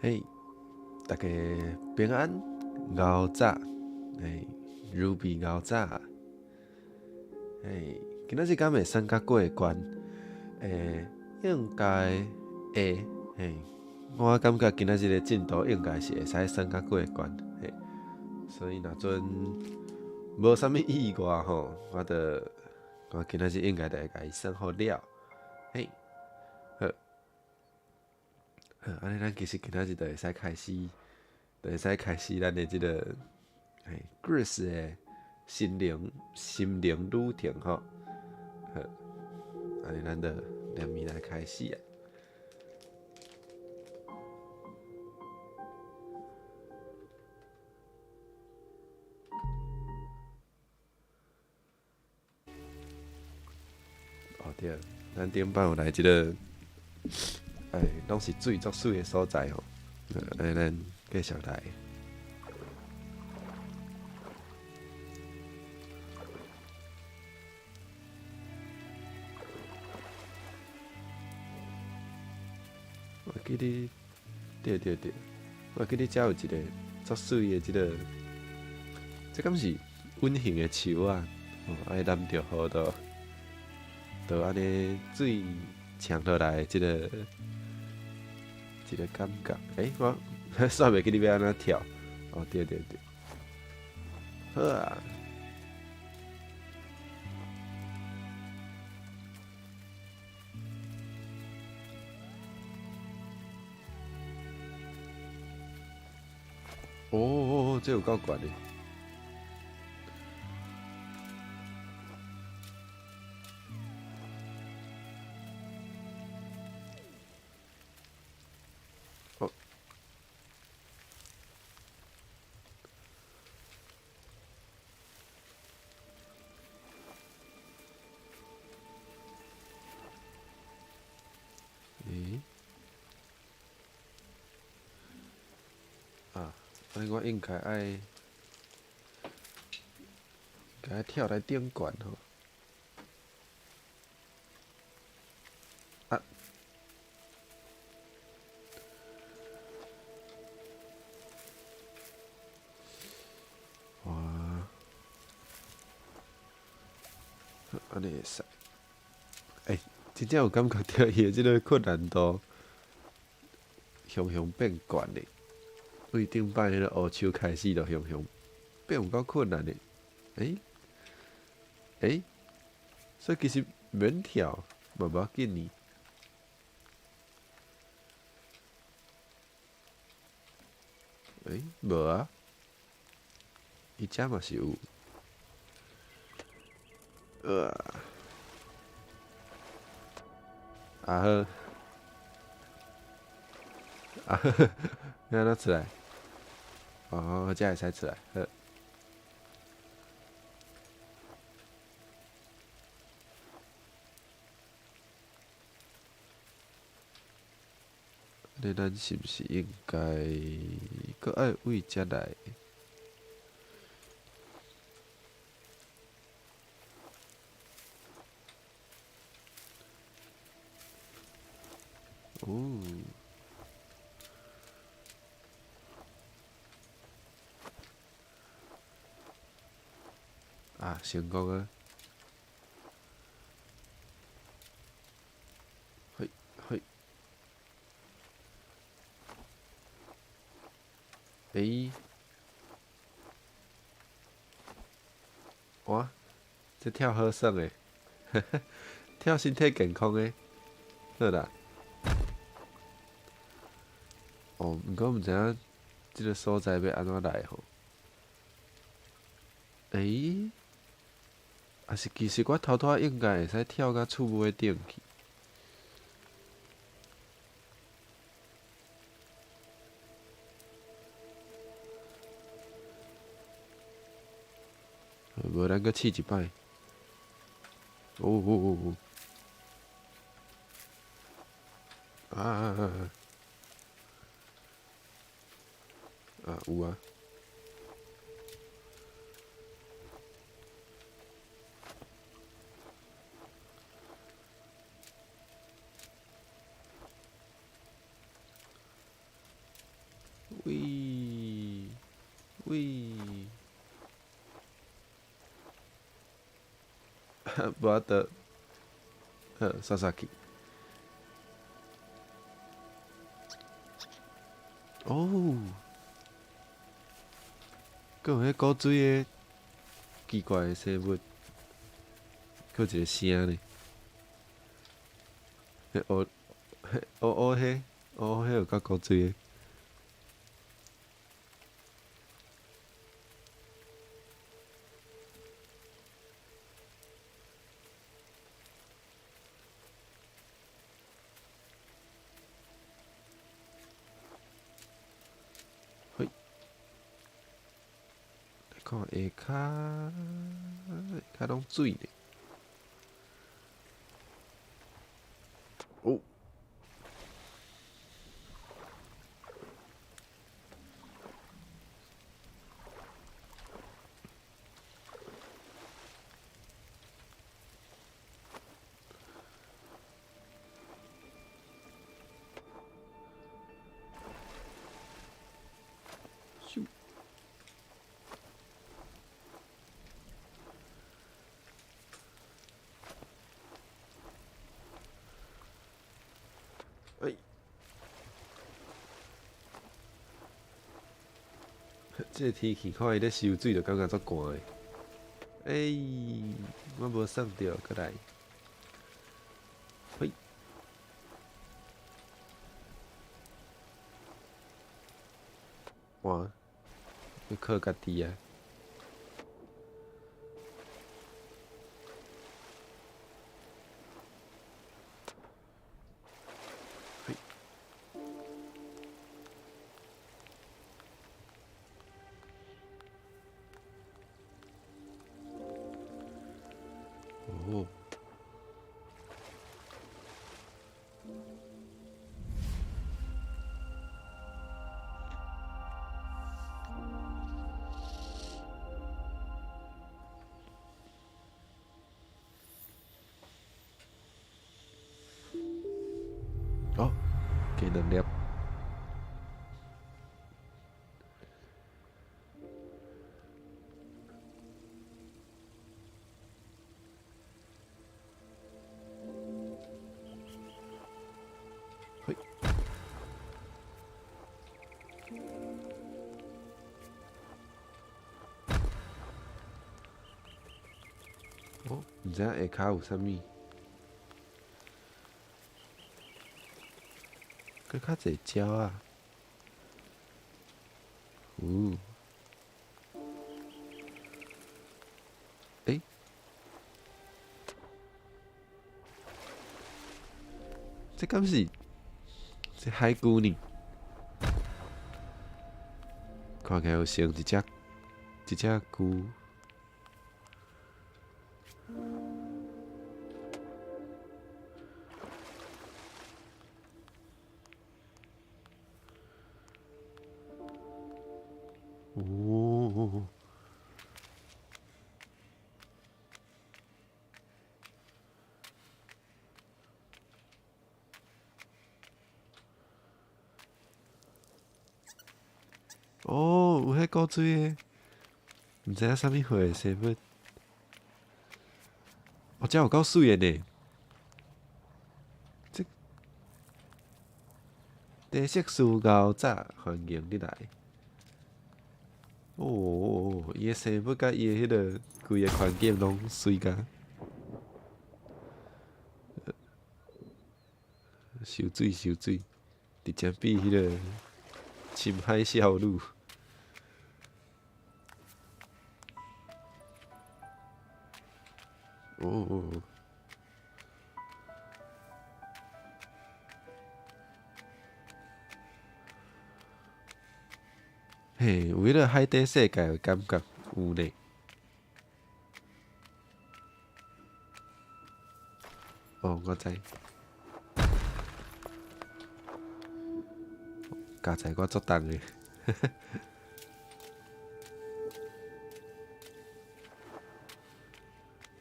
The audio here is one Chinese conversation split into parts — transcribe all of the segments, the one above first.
嘿，大家平安，熬早，Ruby 熬早，今仔日敢会算甲过关？应该会，嘿，我感觉今仔日的进度应该是会使算甲过关，所以若阵无啥物意外吼，我今仔日应该就会甲伊算好了，嘿，好，好，安尼咱其实今仔日就会使开始，咱的即个Grace 的心灵旅程吼。好，安尼咱就连咪来开始啊。哦对，咱顶摆有来即个，拢是水足水的所在吼。安尼咱继续来。我记得，对，我记得遮有一个足水的即个，这敢是温馨的树啊，爱淋着雨就安尼水呛落来的即个感觉。我煞袂记你要安怎跳。哦，对，好啊。哦，这有够悬的。哦，诶，安尼我应该爱跳来顶悬吼。啊，哇，安尼会使。真正有感觉到伊的即个困难度向变悬咧。为顶摆迄个乌手开始就向变有够困难咧。诶，所以其实免跳嘛无要紧呢。无啊，伊遮嘛是有。啊好，要安怎出来？哦，遮会使出来。好，那咱是毋是应该搁爱为遮来？哦，成功啊！嘿，嘿，哇，这跳好耍诶，跳身体健康诶，好啦。哦，毋过毋知影即个所在要安怎来吼？也是其实我偷偷应该会使跳到厝尾顶去。无咱搁试一摆。哦，有啊。无法度，刷刷去。哦，佮有迄古水诶奇怪诶生物，佮有一个声呢。迄乌迄有够古水诶。嘿，来看下骹拢水呢。哦，咻，哎，即个天气看伊咧收水，就感觉足寒诶。我无送着，过来。嘿，哇，要靠家己啊！嘿，哦，哦，加2粒。嘿，哦，毋知影下骹有啥物，佮较济鸟啊。哦，诶，这敢是海龟呢？看起来有像一只龟。哦，哦，有迄古水诶，毋知影啥物货诶生物。哦，这有够水诶呢！这地色素厚早环境你来。哦，伊诶生物甲伊诶迄个规个环境拢水甲收水，直接比迄个深海少女。哦，嘿，有迄个海底世界诶感觉有呢。哦，我知，加在我做重诶。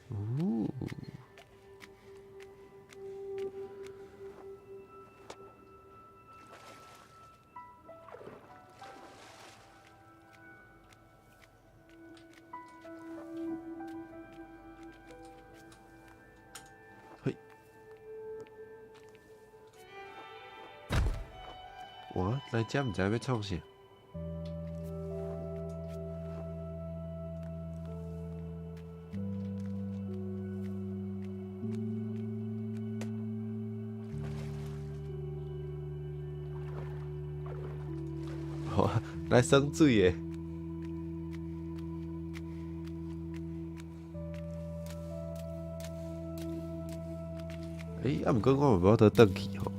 哦，哇，来遮毋知要创啥？哇，来生水诶！毋过我嘛无得转去吼。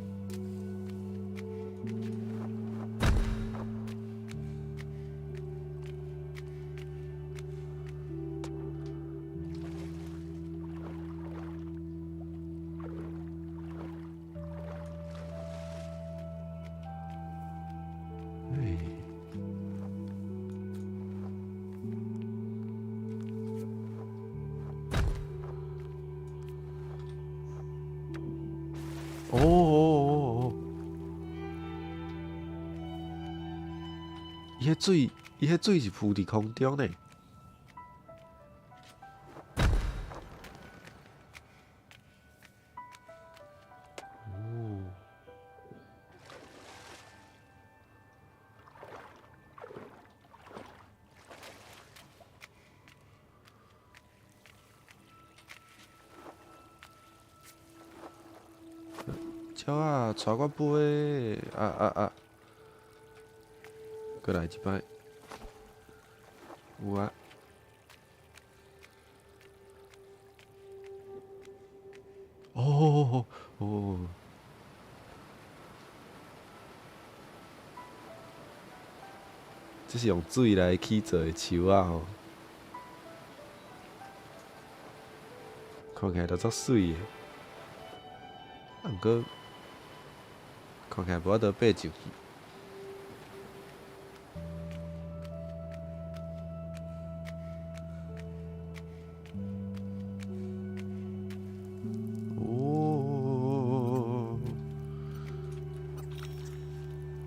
哦哦哦！伊迄水是浮伫空中呢。哦，鸟啊，带我飞！过来一摆。有啊。哦哦，这是用水来起做的树仔吼，看起来都足水的。毋过看起来无法度爬上去。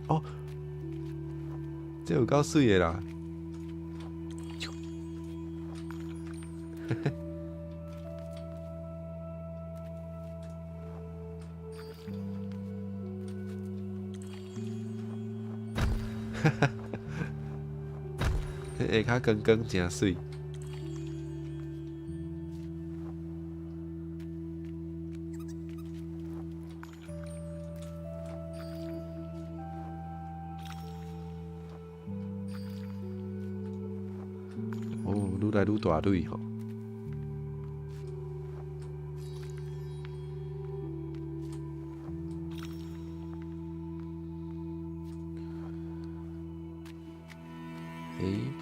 哦，这有够水的啦！下骹光光真水。哦，愈来愈大蕊吼。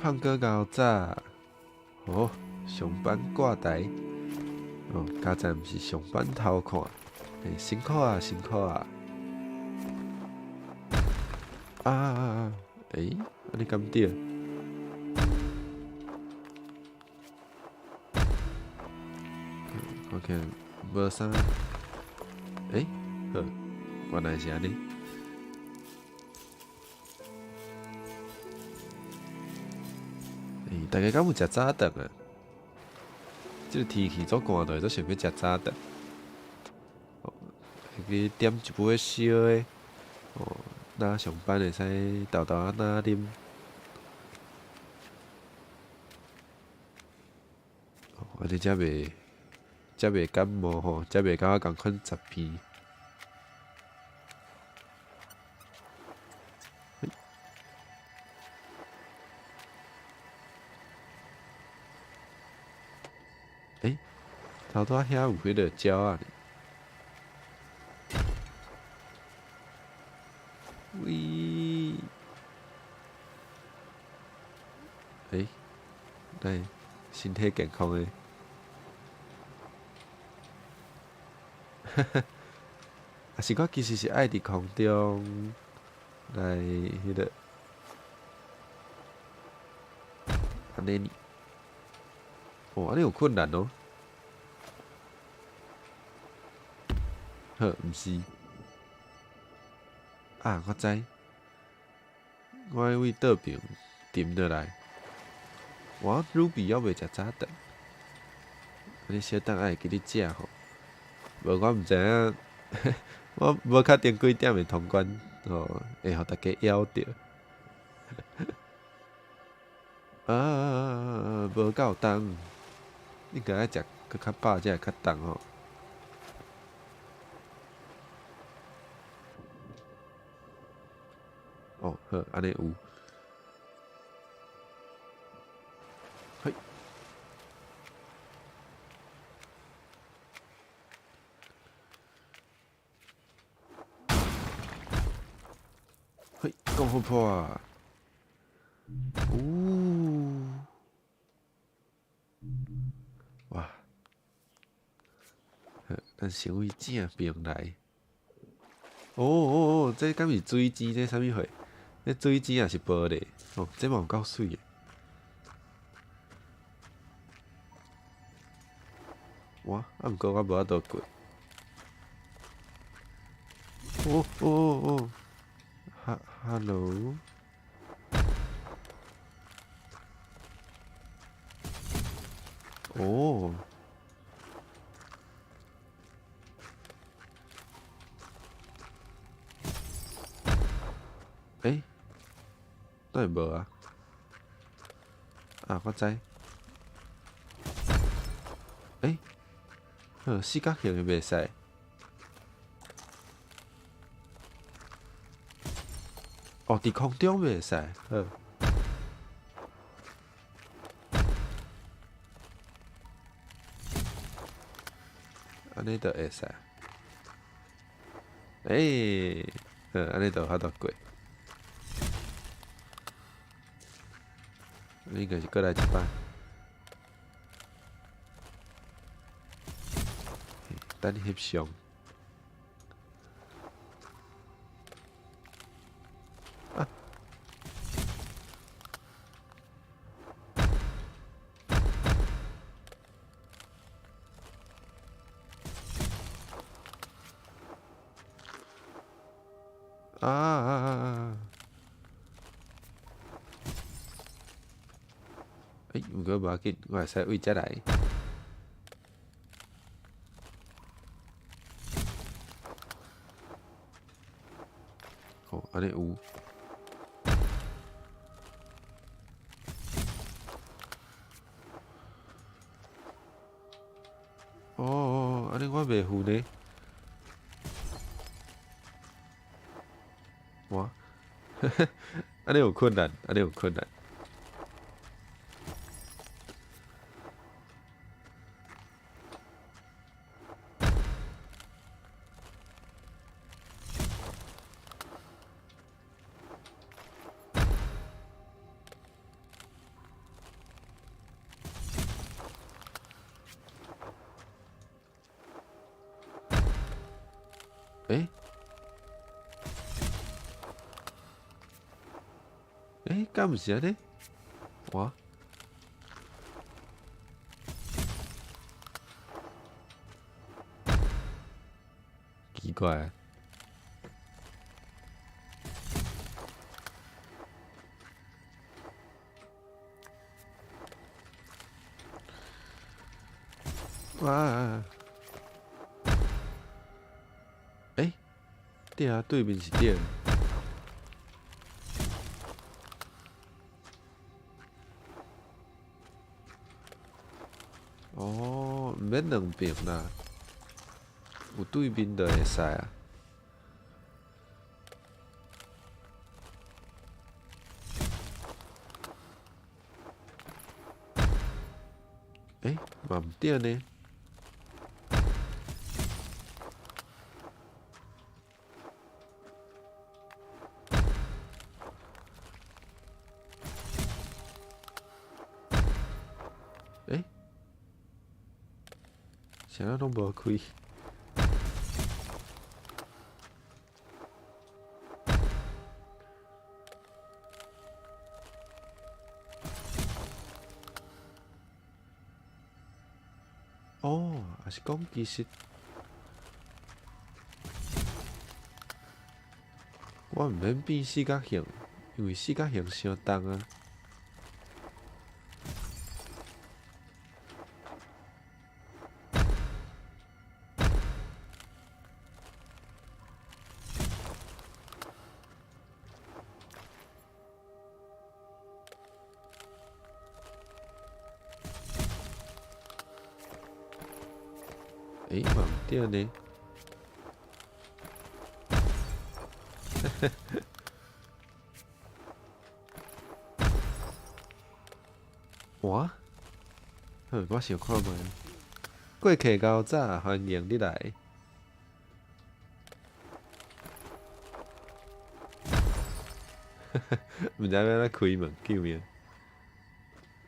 胖哥搞早，哦，上班挂台，哦，家在毋是上班偷看，辛苦啊，辛苦啊！安尼敢对？看起来无啥，好，原来是安尼。大家敢有食早顿啊？即个天气足寒，就会足想要食早顿。去点一杯烧的，若上班会使豆豆仔哪啉。安尼才袂感冒吼，才袂甲我共款十片。头拄仔遐有迄个鸟仔呢。喂，来身体健康的。啊是我其实是爱伫空中来迄个安尼。安尼有困难哦。好，毋是。我知，我迄位倒边沉落来。我Ruby还袂食早顿，安尼小等爱记你食吼。无我毋知影，我无确定几点会通关，哦，会互大家咬着。无够重，应该爱食搁较饱才会较重吼。哦，好，安尼有。嘿，嘿，讲好破啊！哇，咱先为正兵来。哦，这敢是水晶？这啥物货？这水晶也是玻璃？哦，这嘛有够水的。哇，毋过我无法度过。哦，Hello。哦，诶，哪会无啊？啊，我知。诶，四角形的袂使。哦，伫空中袂使。好，安尼就会使。安尼就有法度过。应该是过来一摆。等翕相。毋过无要紧，我会使为遮来。哦，安尼有。哦，安尼我袂赴呢。哇，安尼有困难，安尼有困难。敢毋是安尼？哇，奇怪。哇，对啊，对面是对。哦，毋免两边啦，有对面就会使啊。嘛毋对呢。啥拢无开。哦，也是讲其实我毋免变四角形，因为四角形伤重啊。诶，嘛毋对呢。哇，好，我想看觅。过客高早，欢迎你来。毋知要安怎开门，救命！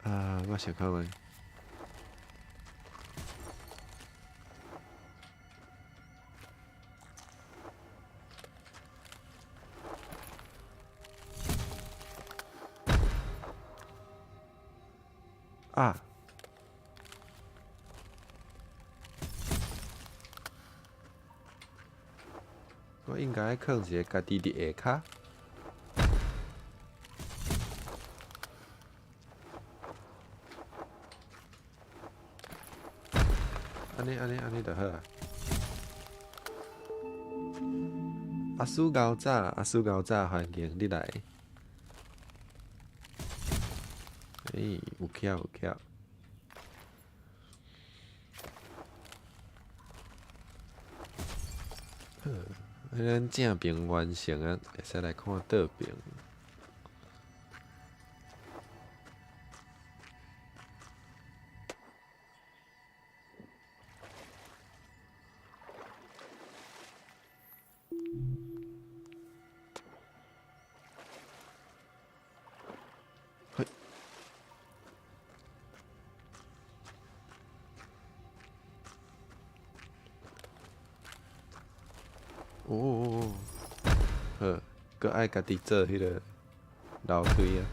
啊，我想看觅。啊，我应该放一个家己伫下骹。安尼就好啊。阿叔高早，欢迎你来。诶，有巧。咱正片完成啊，会使来看倒片。嘿，哦，好，搁爱家己做迄个楼梯啊。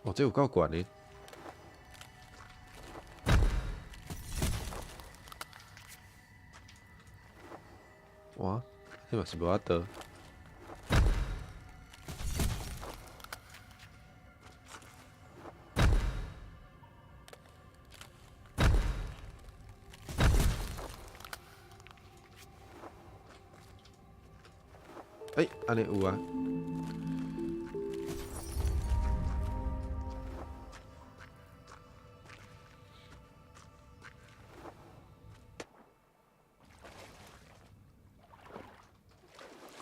哦，这有够悬的。哇，迄嘛是无法度。诶，安尼有啊。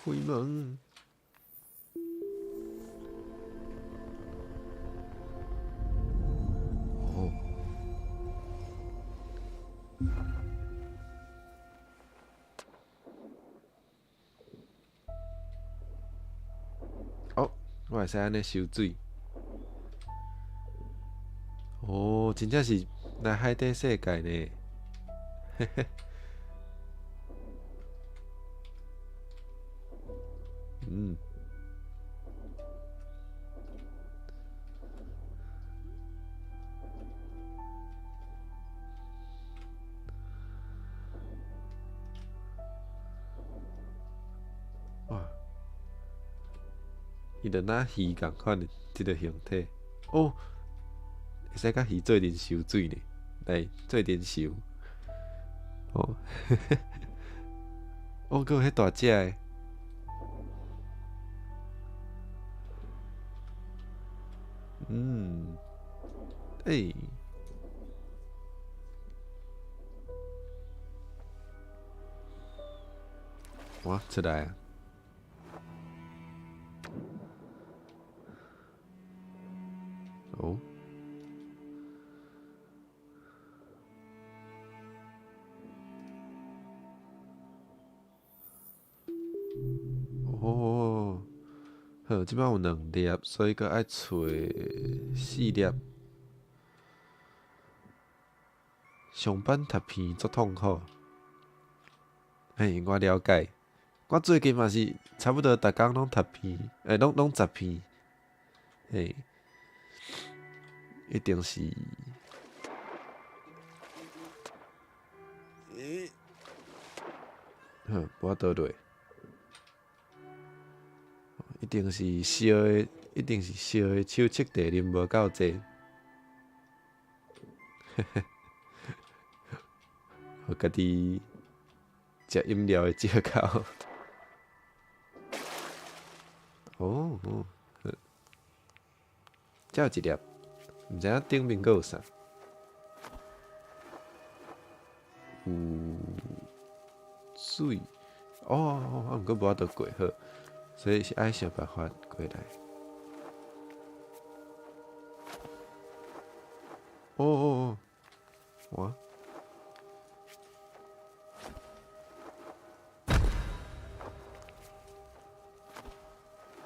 开门。哦。哦，我会使安尼收水。哦，真正是来海底世界呢。嘿嘿。嗯。哇，伊就若鱼共款的即个形体。哦，会使甲鱼做阵收水呢，来做阵收。哦，哦，搁有迄大只的。嗯，诶，哇，出来啊！哦，哦，好，即摆有2粒，所以搁爱找4粒。上班读片足痛苦。嘿，我了解。我最近嘛是差不多逐工拢读片，拢10片。嘿，一定是。好，无法倒落。一定是烧的，手册地啉无够济。互家己食饮料的借口。哦哦，才有一粒，毋知影顶面阁有啥。有水。哦，毋过无法度过好，所以是爱想办法过来。哦哦哦，哇！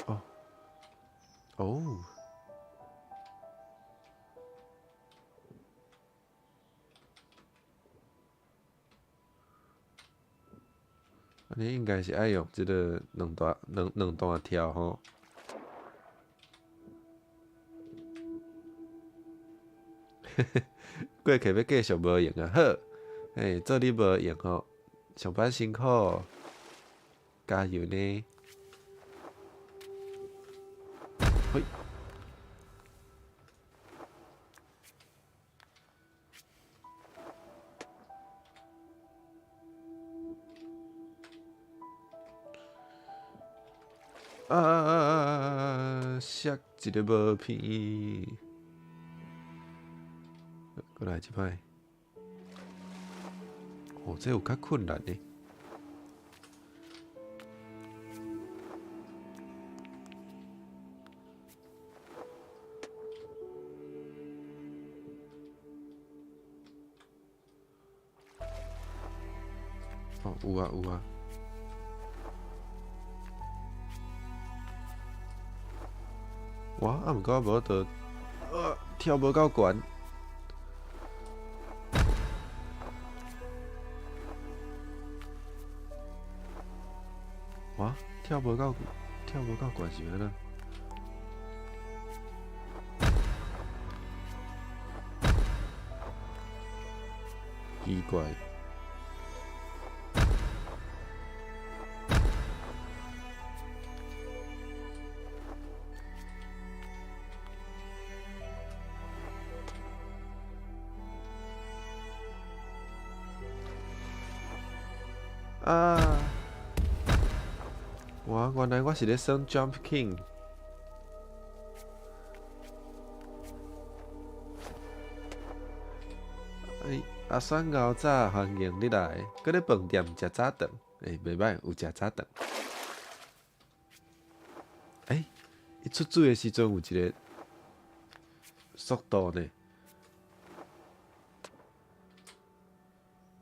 哦哦，安尼应该是爱用即个两段跳吼。过去要继续无用啊！好，做你无用吼，上班辛苦，加油呢！嘿，摔一个无片，过来一摆。哦，这有较困难呢。哦，有啊有啊。哇，毋过无得，跳无够悬。哇，跳无够悬是安怎？奇怪。啊！哇，原来我是咧耍 Jump King。阿酸熬早欢迎你来，搁咧饭店食早顿，袂歹，有食早顿。伊出水的时阵有一个速度呢。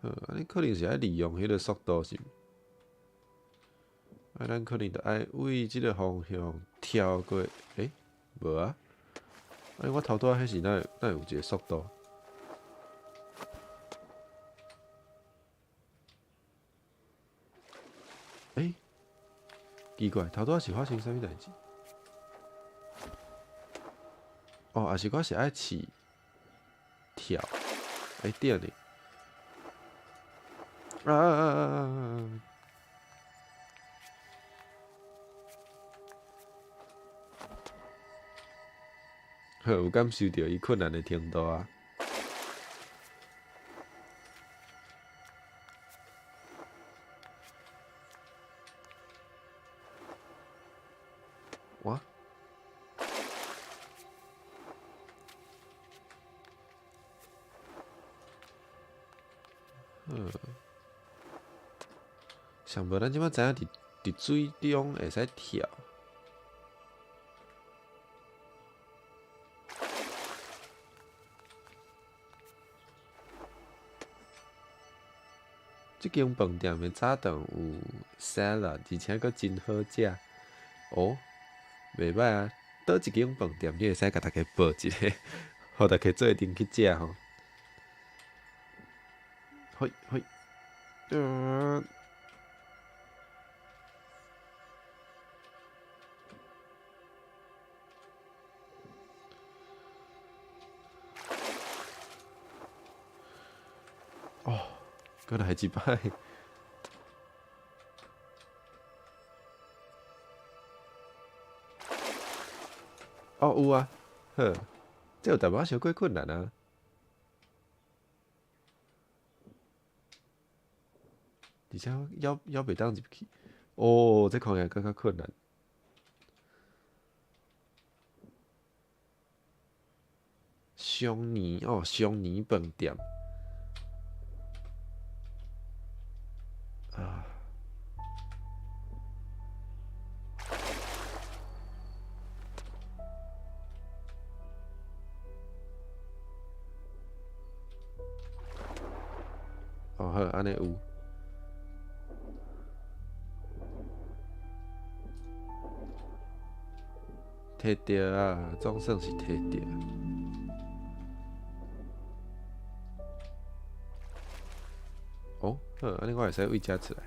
安尼可能是爱利用迄个速度是？咱可能着爱为即个方向跳过。无啊？我头拄仔迄是哪有一个速度？奇怪，头拄仔是发生啥物代志？哦，还是我是爱试跳？对呢。好，有感受到伊困难的程度啊。哇！想无咱即摆知影伫水中会使跳。即间饭店的早顿有 salad， 而且佫真好食。哦，袂歹啊！倒一间饭店你会使甲大家报一个，互大家做阵去食吼。嘿，哦，搁来一摆。哦，有啊，好，这有淡薄仔小过困难啊。而且腰袂当入去。哦，这看起来更较困难。松泥哦，松泥饭店啊，哦好，安尼有。摕着啊，总算是摕着。哦，好，安尼我会使为遮出来。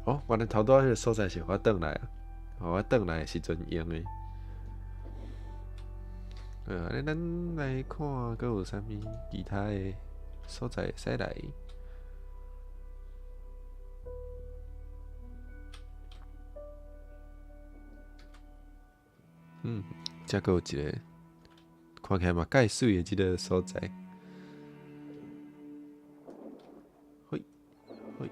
哦，原来头拄仔迄个所在是我转来啊，我转来的时阵用的。安尼咱来看，阁有啥物其他的所在会使来。遮阁有一个，看起来嘛介水的即个所在。嘿，嘿，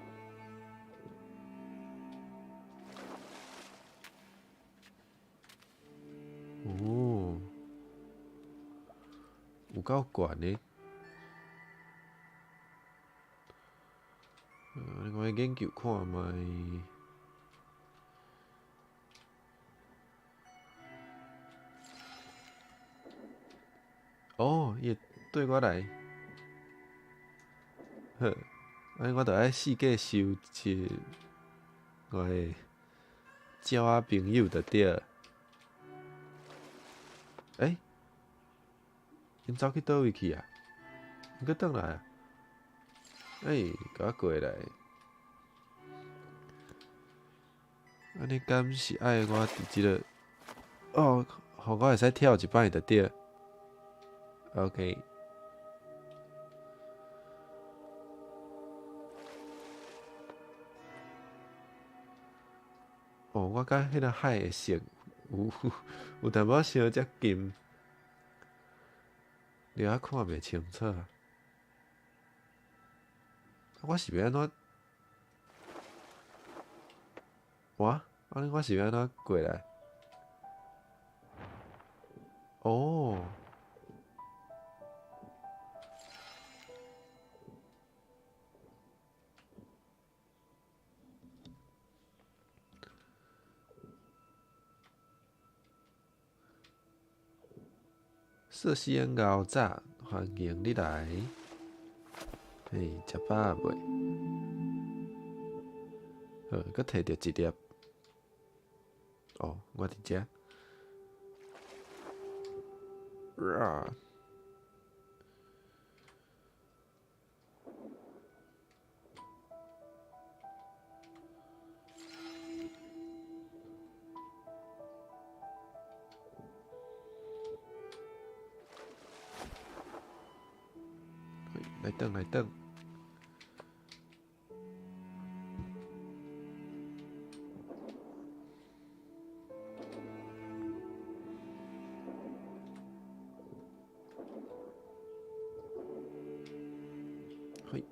哦，有够悬的。我来研究看觅。哦，伊会对我来。好，安尼我著爱四界收一我的鸟仔朋友就对。因走去倒位去啊？因佫转来啊？甲我过来。安尼敢是爱我伫即个哦，互我会使跳一摆就对。OK。哦，我甲迄个海的色有淡薄仔伤接近，了仔看袂清楚。我是要安怎？安尼我是要安怎过来？哦，寿司烟熬炸，欢迎你来。食饱未？好，佮摕着一粒。哦，我伫遮。啊！来转来转。嘿，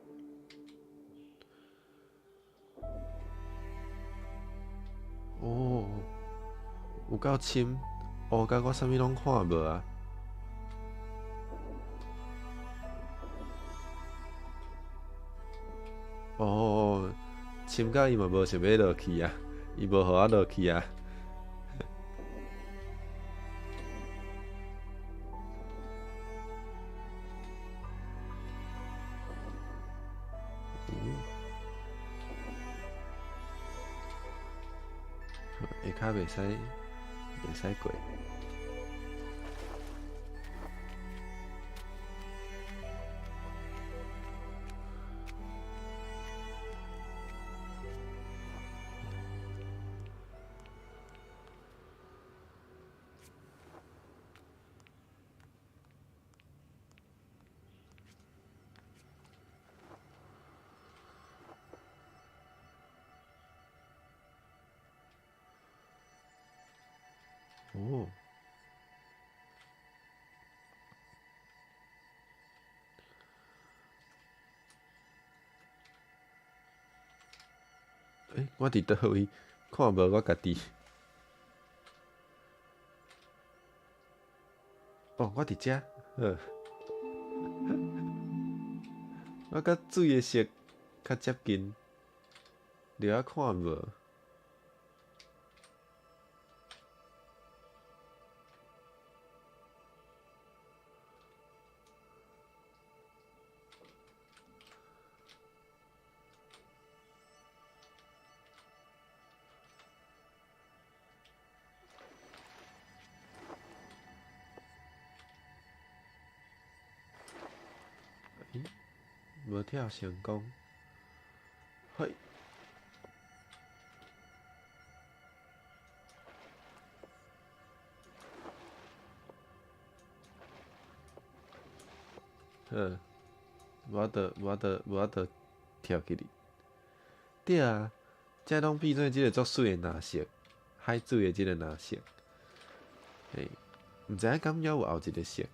哦，有够深，乌甲我啥物拢看无啊！哦，深甲伊嘛无想要落去啊，伊无互我落去啊。下骹袂使过。哦，我伫倒位？看无我家己。哦，我伫遮。好，我甲水的色较接近，了仔看无。无跳成功。嘿，无得跳起哩。对啊，这拢变做即个足水的蓝色，海水的即个蓝色。嘿，毋知影敢还有后一个色。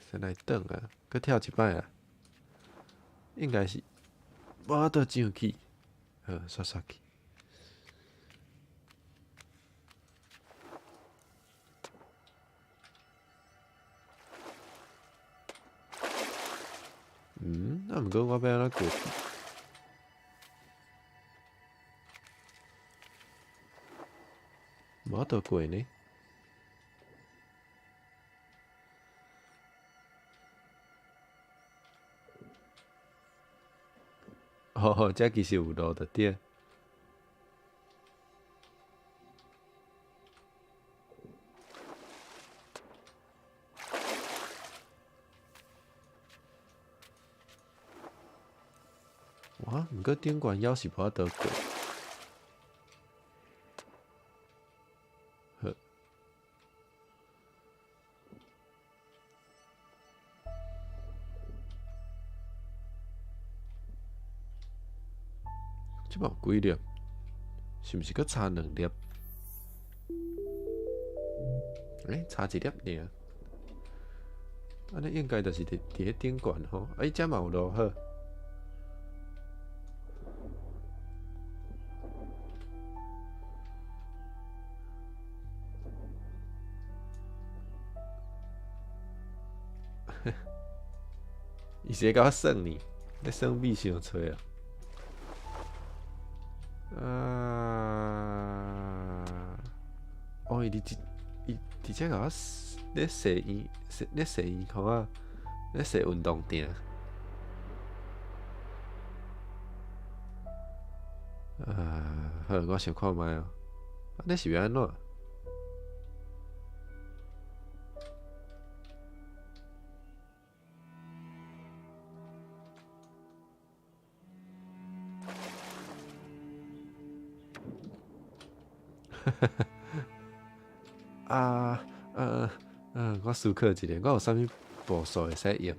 先来转啊，搁跳一摆啊，应该是无得上去，刷刷去。啊，毋过我要安怎过去？无得过呢。哦，这其实有路的对。哇，毋过顶悬还是无法度过。好，即摆有几粒？是毋是搁差2粒？差1粒尔。安尼应该就是伫迄顶悬吼。遮嘛有路好。伊是甲我耍呢，咧耍米伤吹啊！伊伫遮甲我咧洗衣裤啊，咧洗运动垫。好，我想看卖哦。安尼是要安怎？我思考一下，我有啥物步数会使用？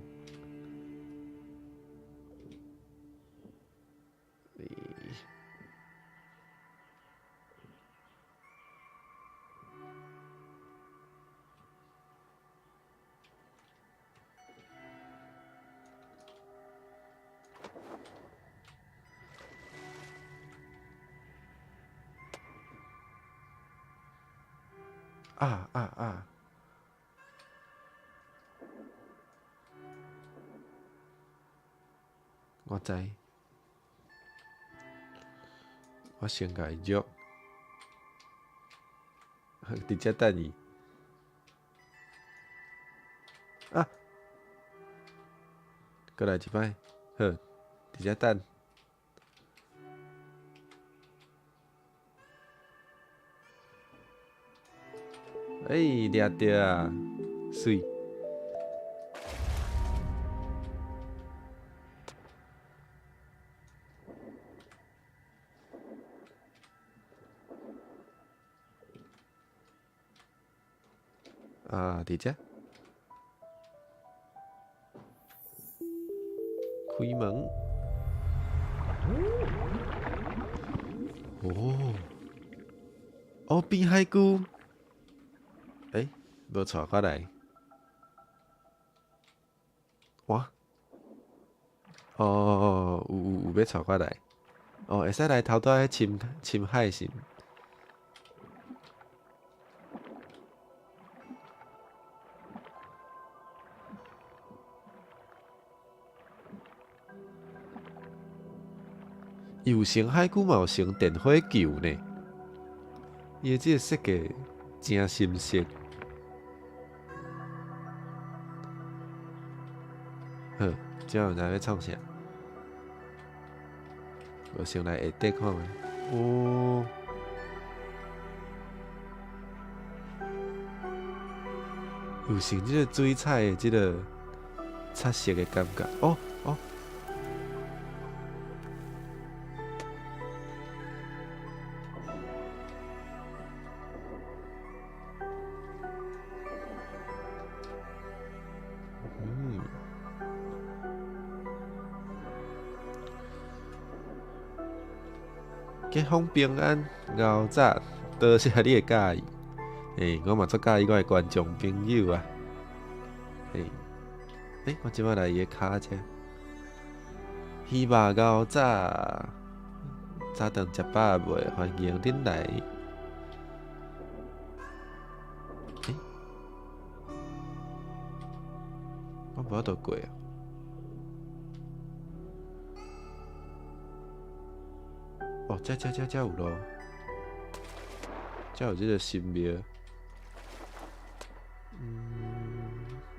我知，我先甲伊约，直接等伊。过来一摆，好，直接等。掠着啊，水。伫遮，开门。变海龟。无带过来。哇，有要带过来。会使来头拄迄深海是毋？有成海龟嘛有成电火球呢，伊的即个设计真深色。好，即有知要创啥？我先来下底看觅。有成即个水彩的即个彩色的感觉。结婚平安，牛仔，多谢你的介意。我嘛足介意我的观众朋友啊。我即摆来伊的骹者，鱼肉牛仔，早顿食饱未？欢迎恁来。我无法度过啊。这有咯，这有即个神庙。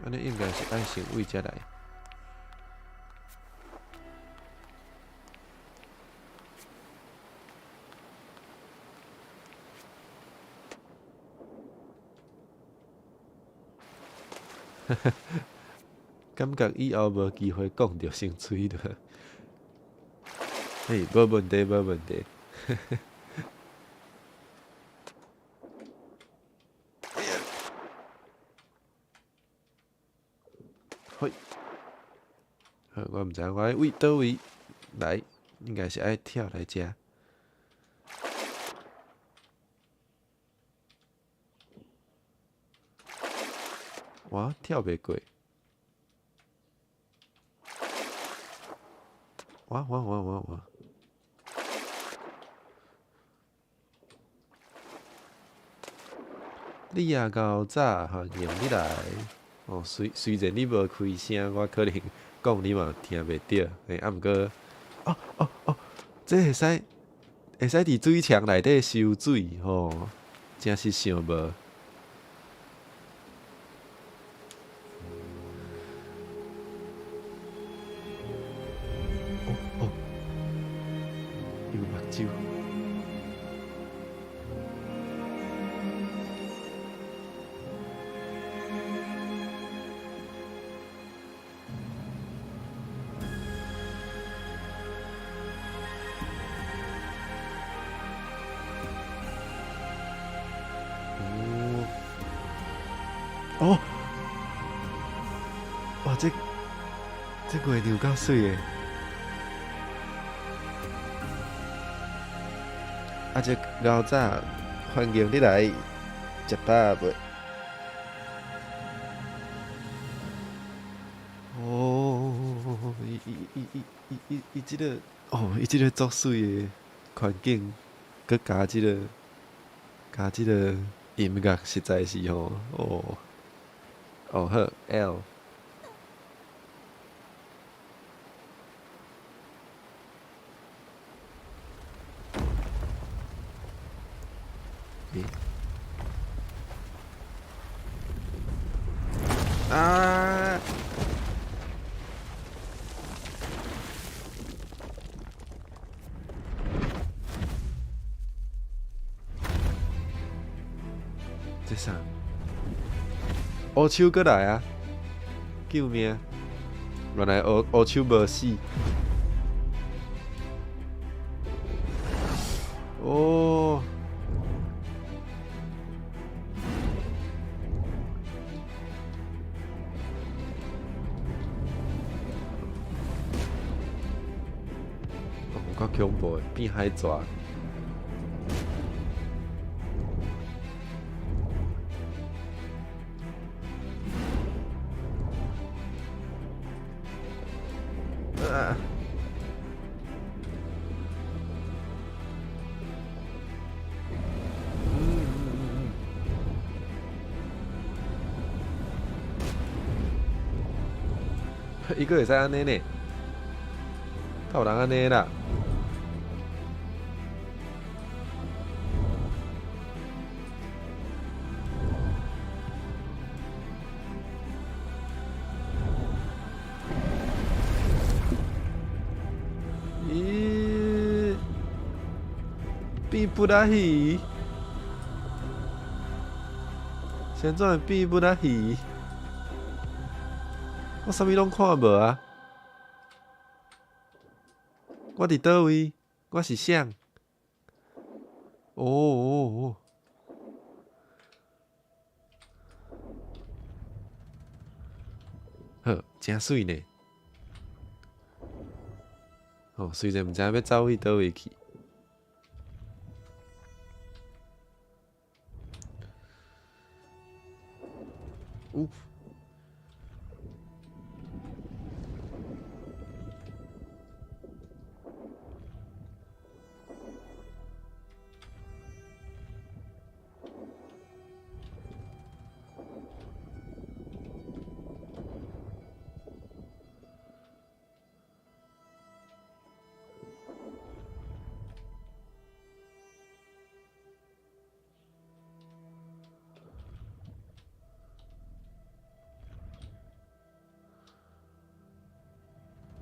安尼应该是爱先位才来。感觉以后无机会讲到圣水了。无问题，无问题。嘿，好，我毋知我爱位倒位来，应该是爱跳来遮。我跳袂过。我。你啊，牛仔，欢迎你来。虽然你无开声，我可能讲你嘛听袂到。毋过，这会使伫水墙内底收水真是想无。有目睭。哇，这月亮够水诶！这牛仔，欢迎你来食饱未？伊即个伊即个足水诶环境，佮加即个音乐，实在是好 L。这啥？乌手过来啊！救命！原来乌手无死。够恐怖的，变海蛇。伊个会使安尼呢？有人安尼啦？咦？变不拉鱼？现在变不拉鱼？我啥物拢看无啊！我伫倒位？我是谁？哦哦哦！好，真水呢！哦，虽然毋知要走去倒位去。呜！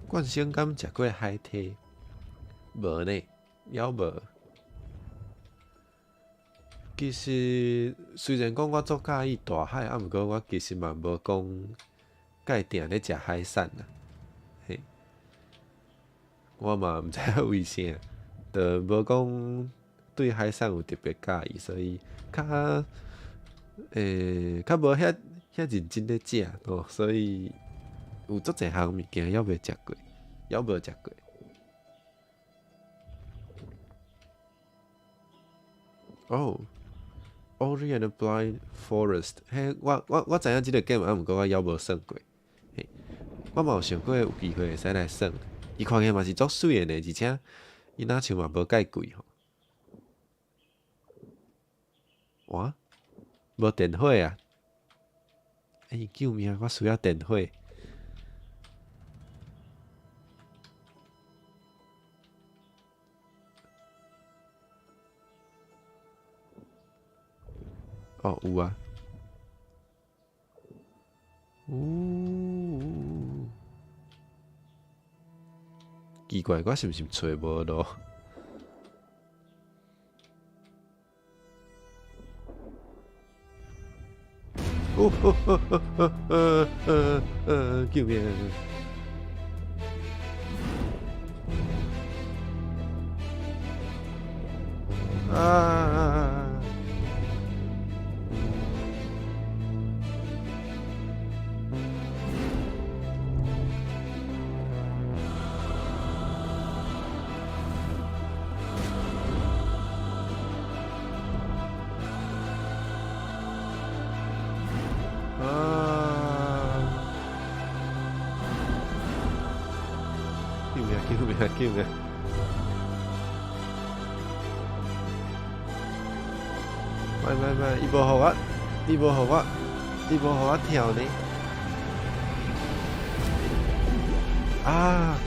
冠生敢食过海梯？无呢，还无。其实虽然讲我足介意大海，啊，毋过我其实嘛无讲介定咧食海产啦。嘿，我嘛毋知影为啥，就无讲对海产有特别介意，所以较较无遐认真咧食哦，所以有足侪项物件还未食过，还无食过。哦。Ori and the Blind Forest， 嘿，我知影即个 game， 啊，毋过我还无耍过。嘿，我嘛有想过有机会会使来耍。伊看起来嘛是足水的呢，而且伊若像嘛无介贵吼。哇，无电火啊！救命！我需要电火。哦，有啊。奇怪，我是毋是找无路？救命！啊！救命！伊无互我，伊无互我跳呢。啊！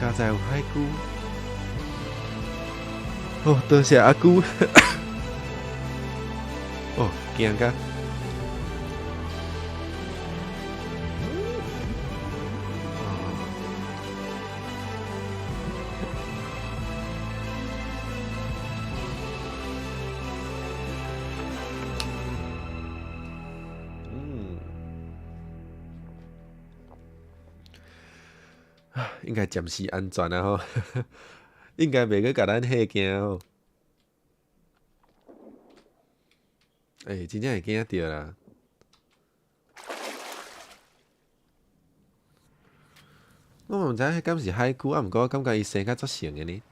加在有海龟。哦，多谢阿姑。哦，惊甲！应该暂时安全啊吼，应该袂去甲咱吓惊吼。真正会惊着啦。我嘛毋知影迄敢是海龟，啊，毋过我感觉伊生较足成的呢。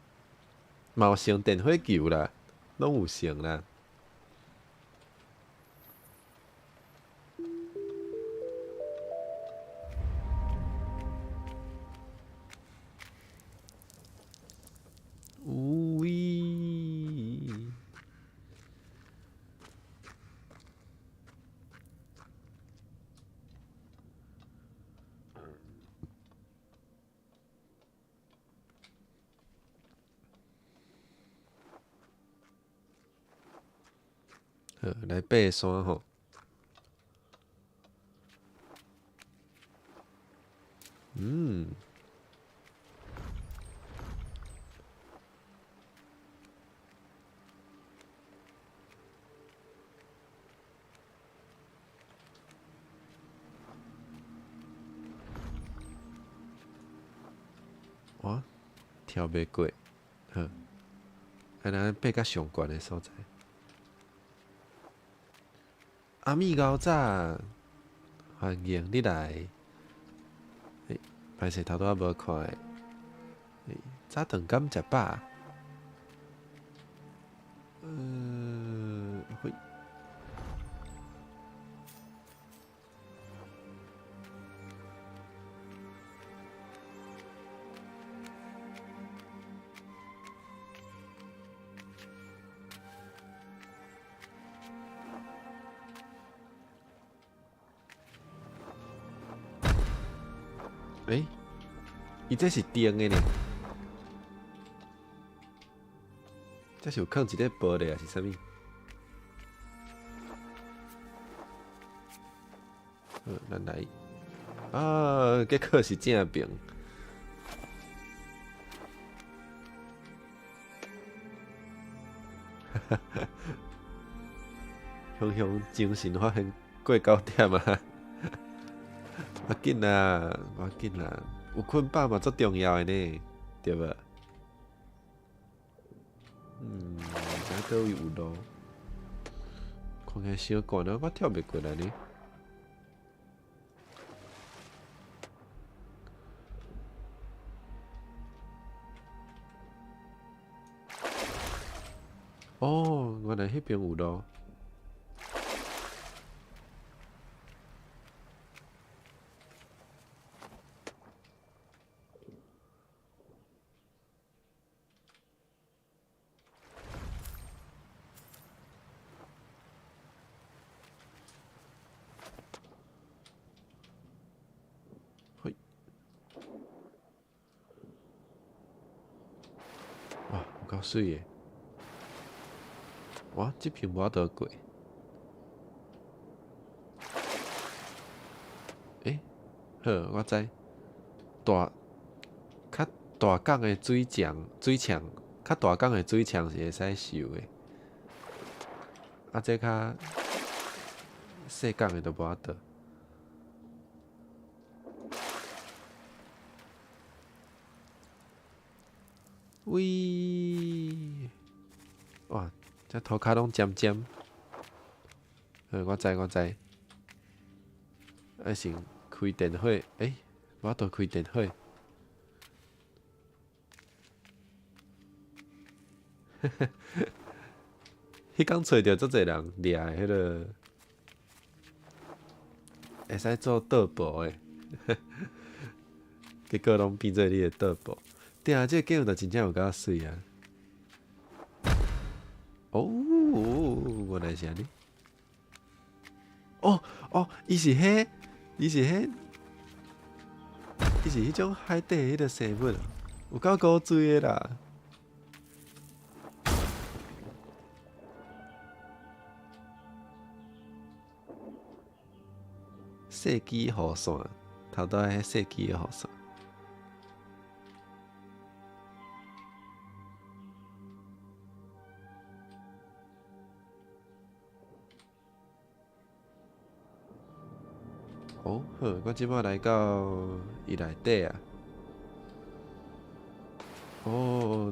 嘛有成电火球啦，拢有成啦。呜喂！好，来爬山吼。嗯，哇，跳袂过，好，安尼爬较上悬的所在。阿米狗仔，欢迎你来。歹势头拄仔无看诶。早顿敢食饱？会。伊这是电的呢？这是有放一个玻璃还是啥物？好，咱来。啊，结果是正病。雄雄精神发现过9点啊！要紧啦，要紧啦，有困饱嘛最重要的呢，对无？知倒位有路，看起来伤悬啊，我跳袂过来呢。哦，原来迄边有路。嘿，哇，有够水的！哇，这片无倒过。好，我知。大较大港的水墙，较大港的水墙是会使修的。啊，这较细港的都无法度。喂，哇，这涂骹拢尖尖。我知。先开电火，我都开电火。迄工找着足侪人掠的迄个，会使做倒步的，结果拢变做你的倒步。对啊，这个 game 就真正有够水啊！哦，原来是安尼。伊是迄种海底迄个生物，有够古锥的啦。射击雨伞，头拄迄射击雨伞。好，我即摆来到伊内底啊。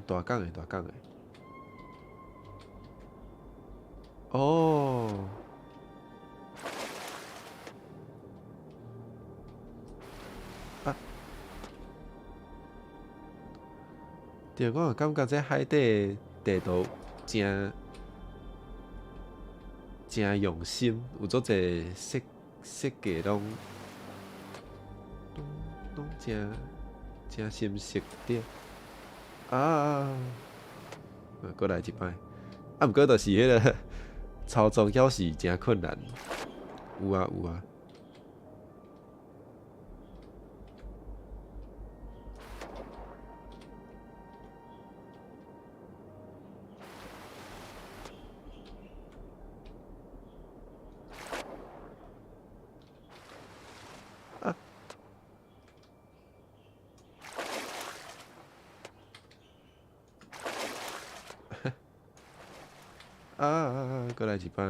大港的。哦。啊，对，我有感觉这海底地图真用心，有足侪设计拢真深色对。过来一摆。毋过就是迄个操作要是真困难。有啊。过来一摆。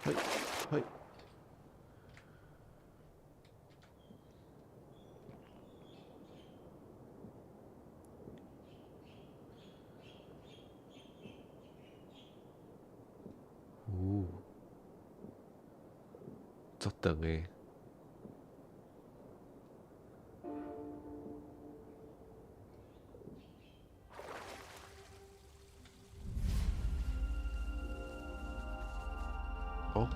嘿，嘿。哦，足长诶。哦，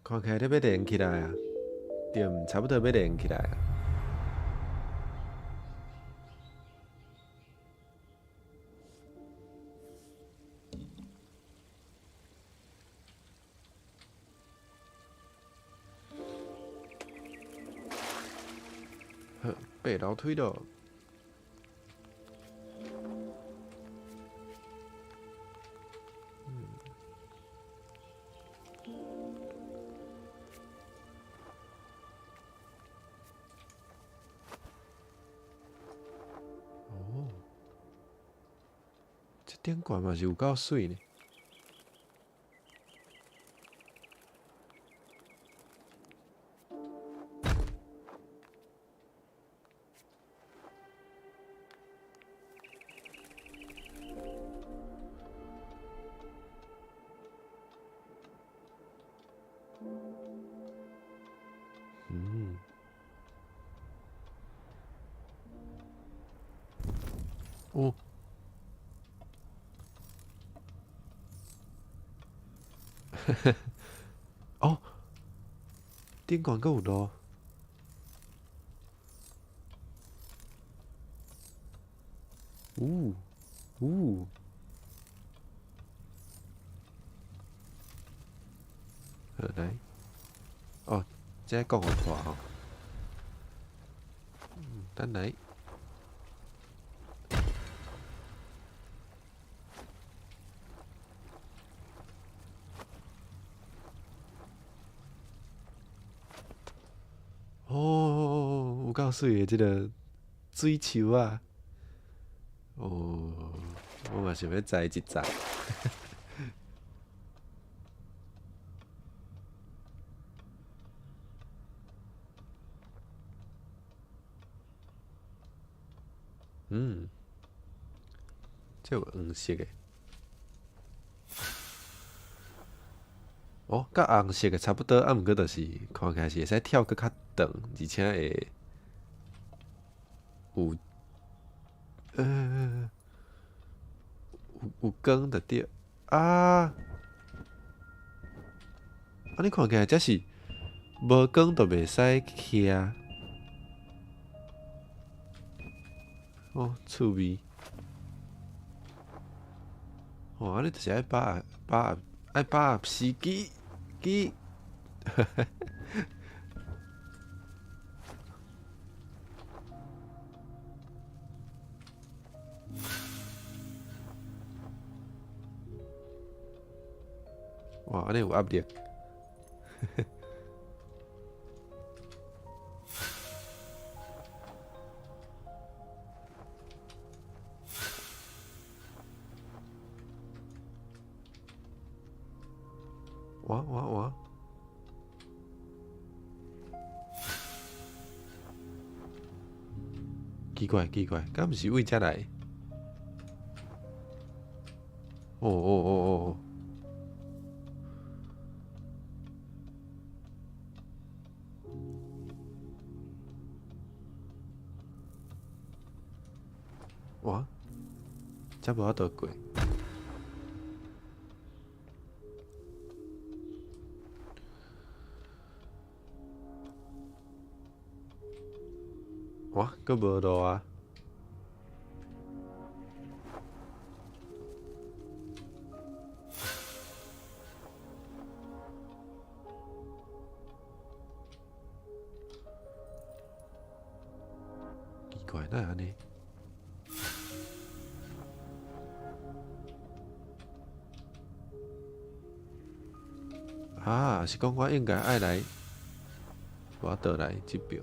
看起来你要连起来啊，对，差不多要连起来啊。好，爬楼梯咯。哦，这顶悬嘛是有够水呢。嗯，哦，哦，顶悬阁有路。呜呜，好来。哦，这讲互大吼。等来。哦，有够水诶，即个水球啊！哦，我嘛想要载一载。嗯，这有黄色诶。哦，甲红色诶差不多，啊，毋过就是看起来是会使跳搁较长，而且会有呃有光就对。啊，啊，你看起来这是无光就袂使徛。哦，趣味。哦，安尼就是爱把握时机。哇，安尼有压力。哇，奇怪，敢毋是为遮来？哦，哇，遮无法度过。哇，阁无路啊！怪，哪会安尼？啊，是讲我应该爱来，我倒来这边。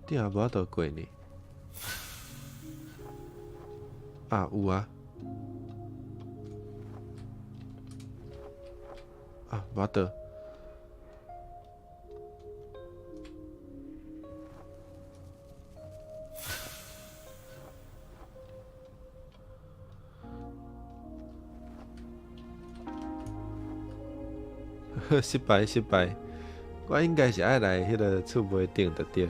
你也无倒过呢？啊，有啊。啊，无倒。失败失败，我应该是爱来迄个厝尾顶就对。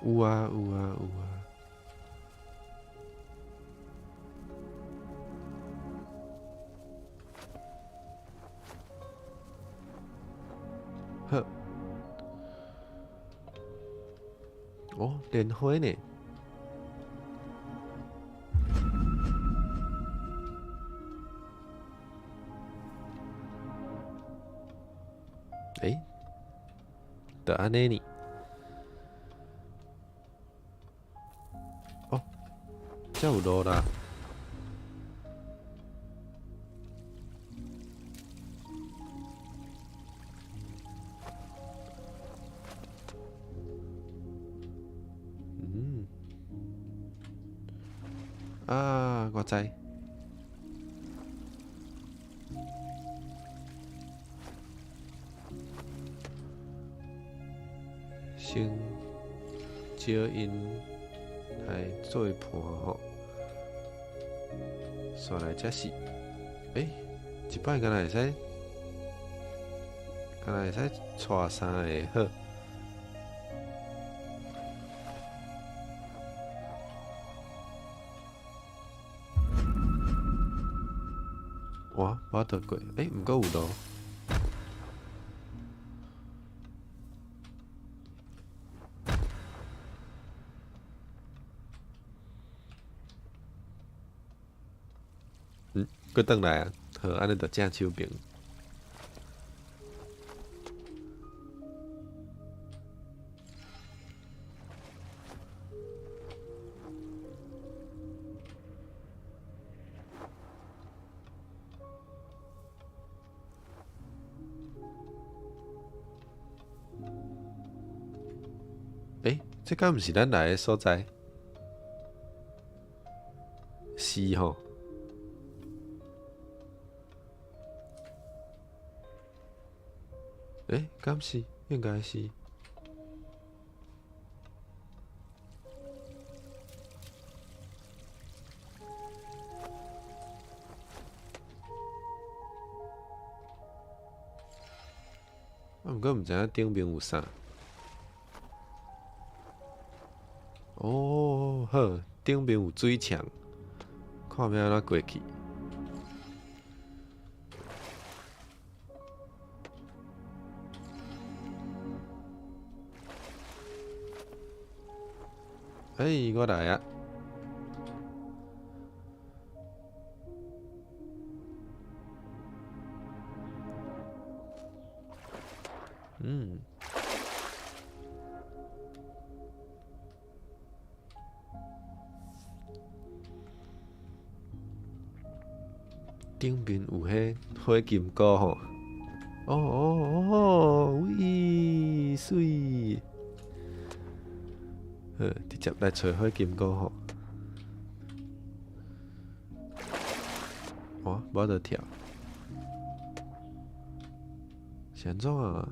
有啊有啊有啊。好。哦，莲花呢？诶，就安尼呢？哦，才有路啦。嗯。啊，我知。先招因来做伴吼，煞来才是。一摆敢若会使，敢若会使带三个好。哇，我倒过，毋过有路。佮转来啊，好，安尼就正手柄。这敢毋是咱来的所在？是吼。敢是？应该是。毋过毋知影顶面有啥。哦，好，顶面有水墙，看要安怎过去。我来啊！顶面有迄火金菇吼。喂，水。直接来找火金菇吼。无得跳。是安怎啊？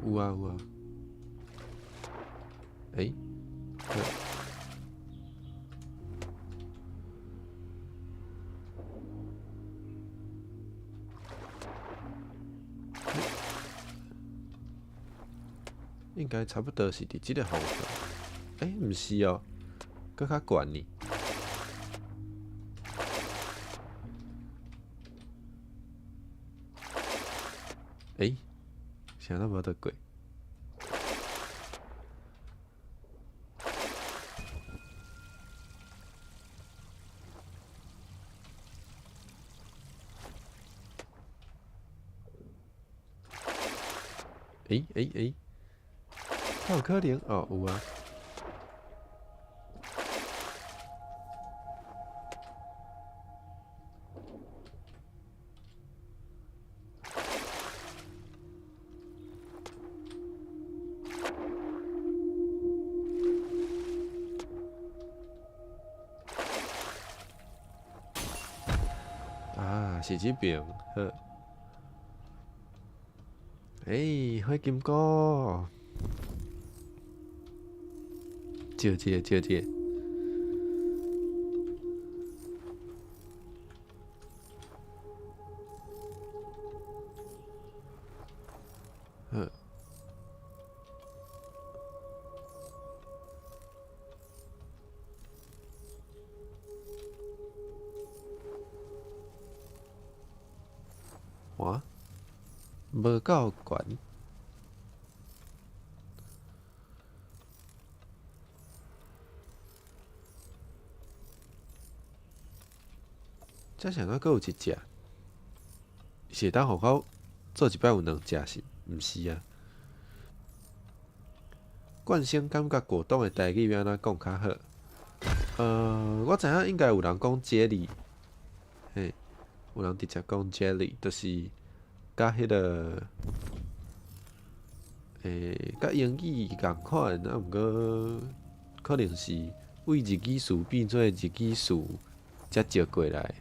有啊有啊。应该差不多是伫即个方向。毋是哦，搁较悬呢。啥都无得过。有可能哦，有啊。啊，是这边，好。火金菇，招一个，招一个。好，哇，无够悬。才想到，阁有一只，是会当互我做一摆有2只是？毋是啊？惯性感觉果冻的台语要安怎讲较好？我知影应该有人讲 jelly， 嘿，有人直接讲 jelly，就是甲迄个甲英语共款，啊，毋过可能是为日语词变做日语词才招过来，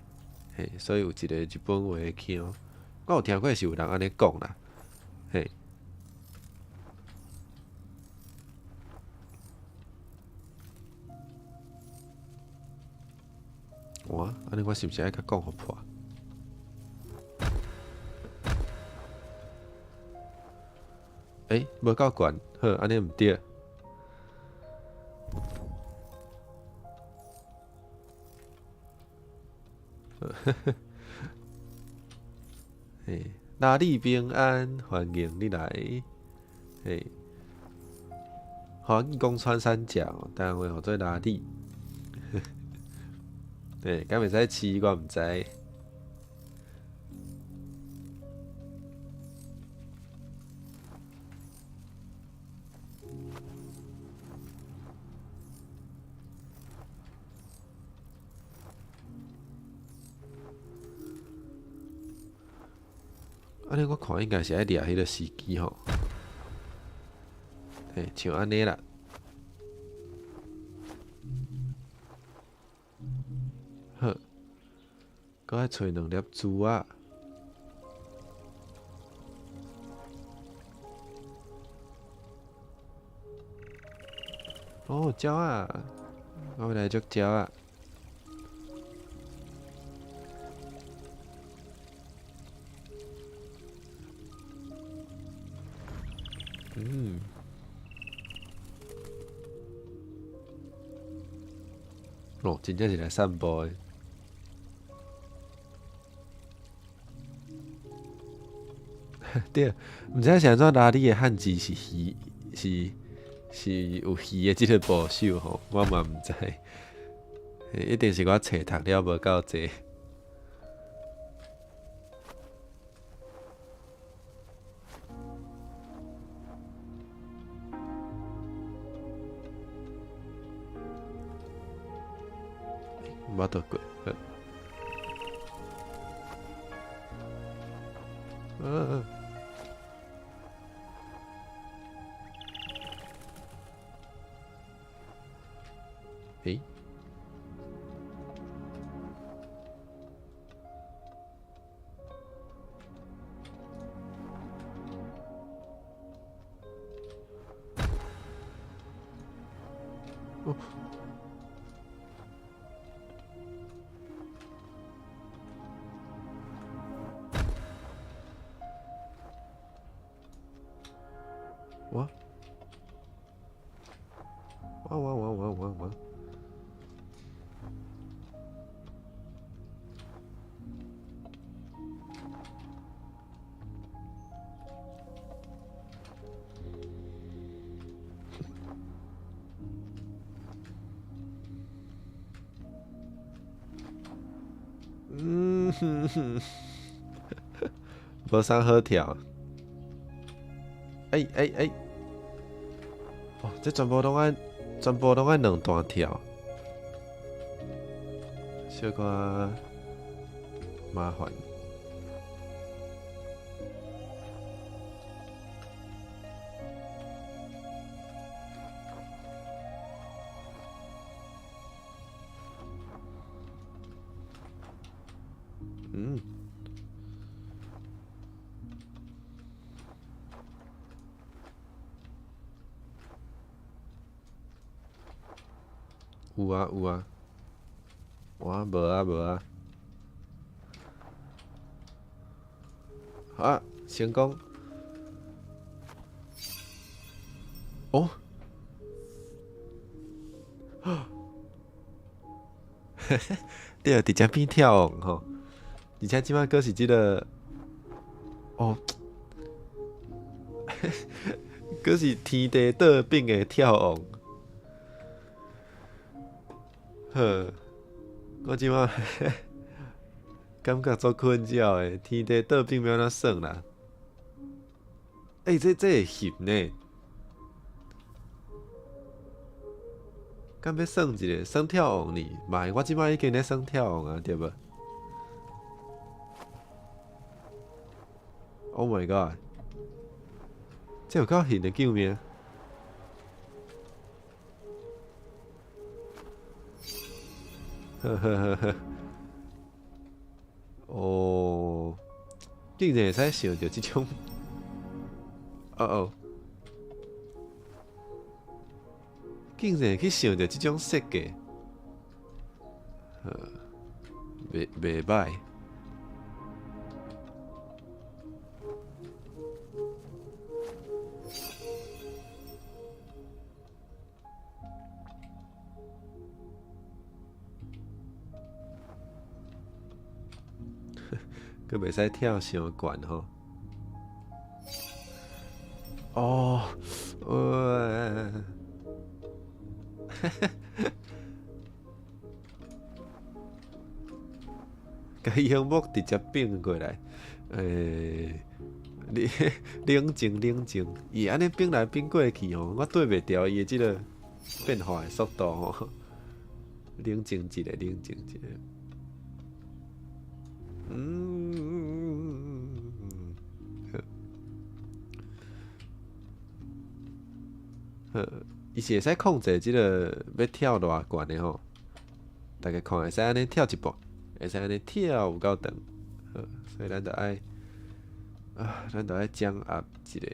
嘿，所以有一个日本话的腔。我有听过是有人安尼讲啦，嘿。哇，安尼我是毋是爱甲讲互破？无够悬，好，安尼毋对。嘿，哪里平安，欢迎你来。嘿，华语讲穿山甲，台湾话号做哪里？对，敢袂使饲，我毋知。安尼我看应该是爱掠迄个司机吼，嘿，像安尼啦。好，搁爱找2粒珠仔。哦，鸟仔，我要来捉鸟仔。哦，真正是来散步的。对，毋知是安怎哪里的汉字是鱼，是有鱼的即个部首吼，我嘛毋知。一定是我册读了无够济。无倒过。诶，哦，哇，哇！无啥好跳。哎，哦，这全部拢爱两段跳，小可麻烦。嗯，有啊有啊，我无啊，啊，成功哦，对，直接变跳王吼，而且即摆佫是即个哦，佫是天地倒并的跳王，呵，我即摆感觉足困扰的，天地倒并要安怎算啦？这会翕呢？敢要算一个算跳王呢？妈，我即摆已经咧算跳王啊，对无 ？Oh my god！这有够狠的救命！呵呵呵呵，哦，竟然会使想到即种，哦哦，竟然会去想到即种设计，袂歹。佮袂使跳伤悬吼。哦，甲项目直接并过来，冷冷静，伊安尼并来并过去吼，我对袂调伊的即个变化的速度吼。冷静一下，嗯，好，伊是会使控制即个要跳偌悬的吼，大家看会使安尼跳一半，会使安尼跳有够长，好，所以咱就爱掌握一个，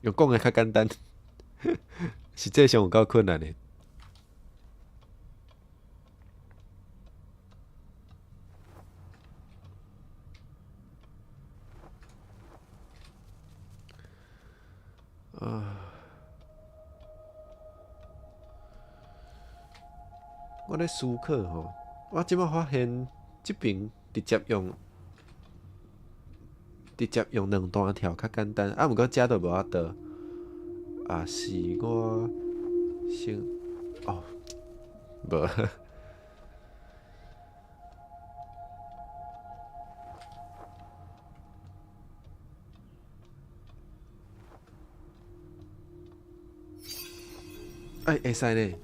用讲的较简单，实际上有够困难的。我咧思考吼，我即摆发现即边直接用两段跳较简单，啊，毋过遮都无法度，啊是我先哦，无，会使呢，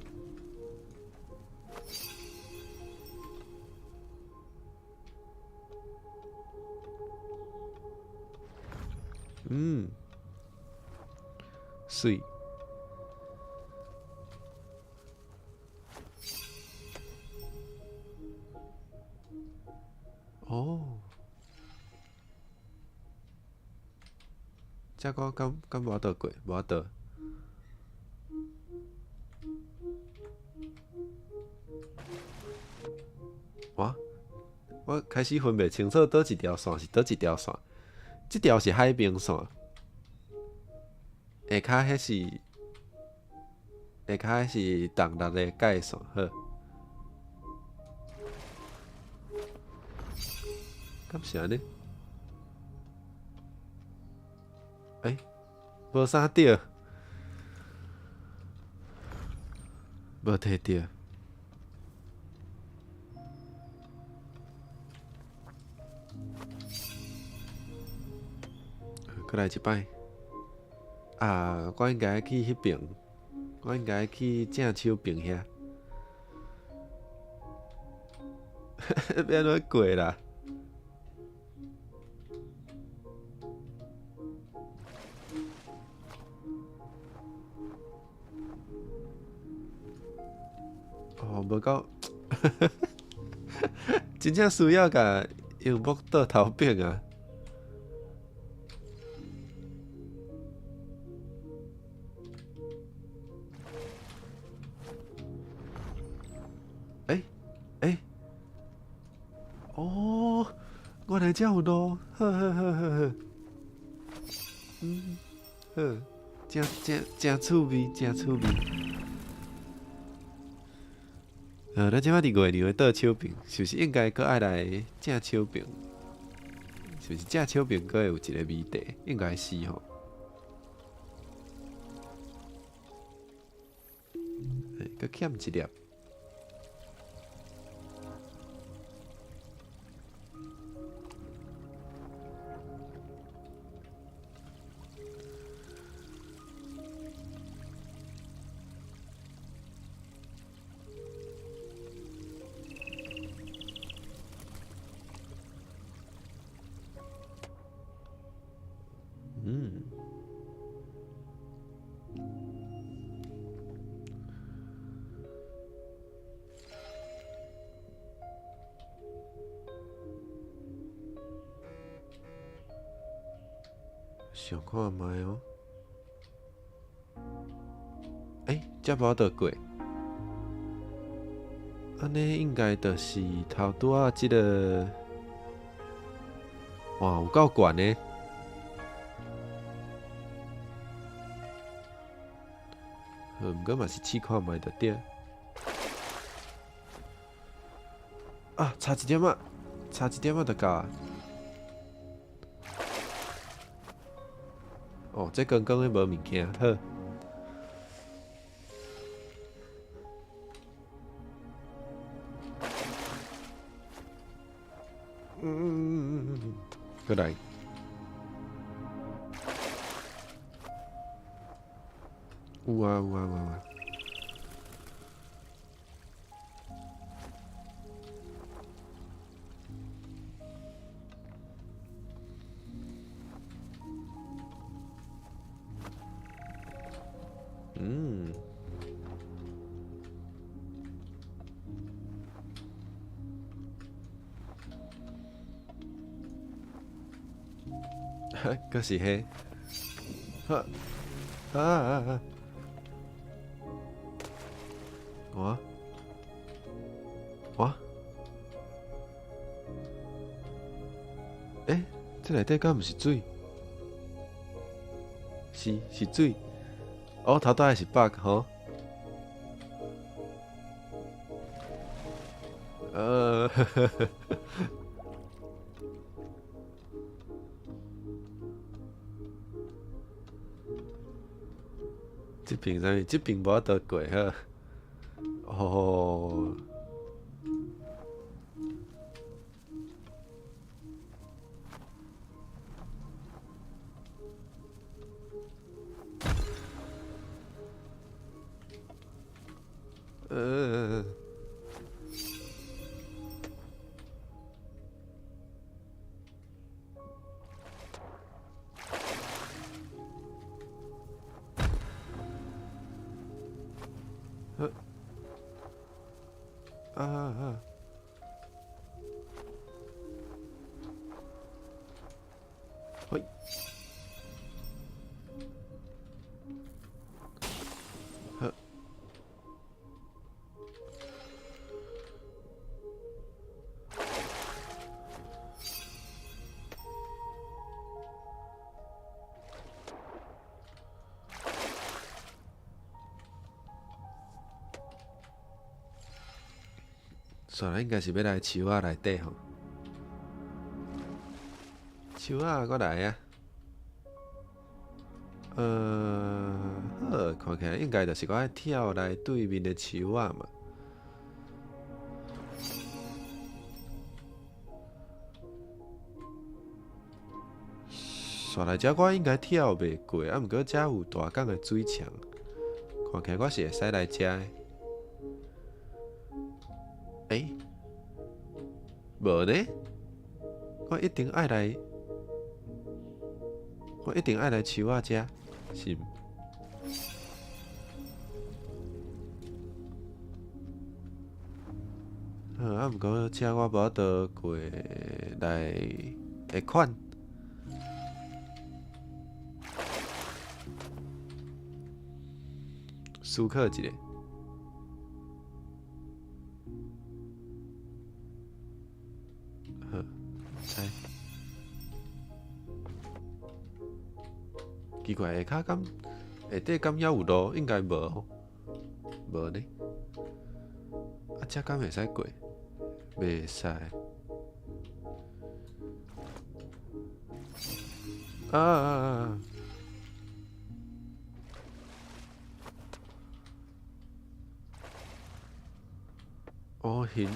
水，哦，遮个敢无法度过，无法度，哇，我开始分袂清楚倒一条线是倒一条线，即条是海平线，下骹迄是重力的界线，好，敢是安尼？无啥对，无摕到。过来一摆。啊，我应该去迄边，我应该去正手边遐。要安怎过啦？哦，无够，真正需要甲用木倒头柄啊！诶，哦，原来遮有路，呵呵呵呵呵，呵，真趣味，真趣味。咱即摆伫月亮的倒手柄，是不是应该搁爱来正手柄？是不是正手柄搁会有一个谜题？应该是吼。搁欠一粒。想看卖哦。这无法度过。安尼应该就是头拄仔即个，哇，有够悬呢。毋过嘛是试看卖就对。啊，差一点仔，差一点仔就到啊。哦，这刚刚的无物件，好。过来。有啊有啊有啊。搁是迄，我，这内底敢毋是水？是水。哦，头拄仔是 bug 吼。这边啥物？这边无法度过呵。哦。嘿。算了，应该是要来树仔内底吼。树仔，我来啊。好，看起来应该就是我爱跳来对面的树仔嘛。刷来遮我应该跳袂过，啊，毋过遮有大港的水墙，看起来我是会使来遮的。无呢？我一定爱来树仔遮，是毋？啊，毋过遮我无法度过来会款。思考一下。好，猜。奇怪，下骹敢下底敢还有路？应该无吼，无呢。啊，遮敢会使过？袂使。啊！哦，行。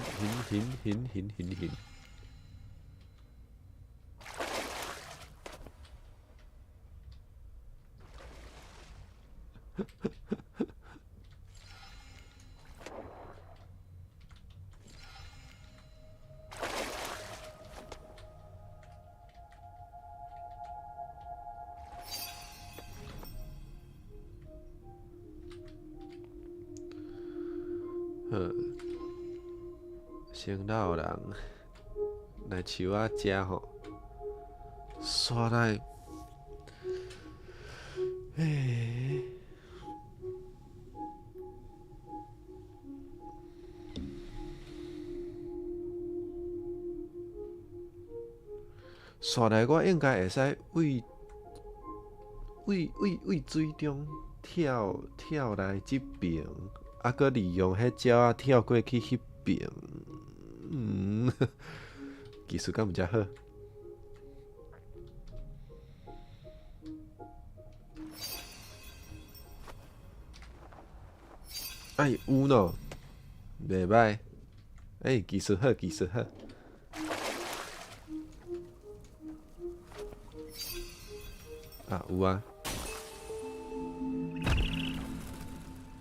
先老人来树仔遮吼，刷来，刷来我应该会使为水中跳来即边，啊，搁利用迄鸟仔跳过去迄边。技术敢毋遮好？有喏，袂歹。技术好。啊，有啊，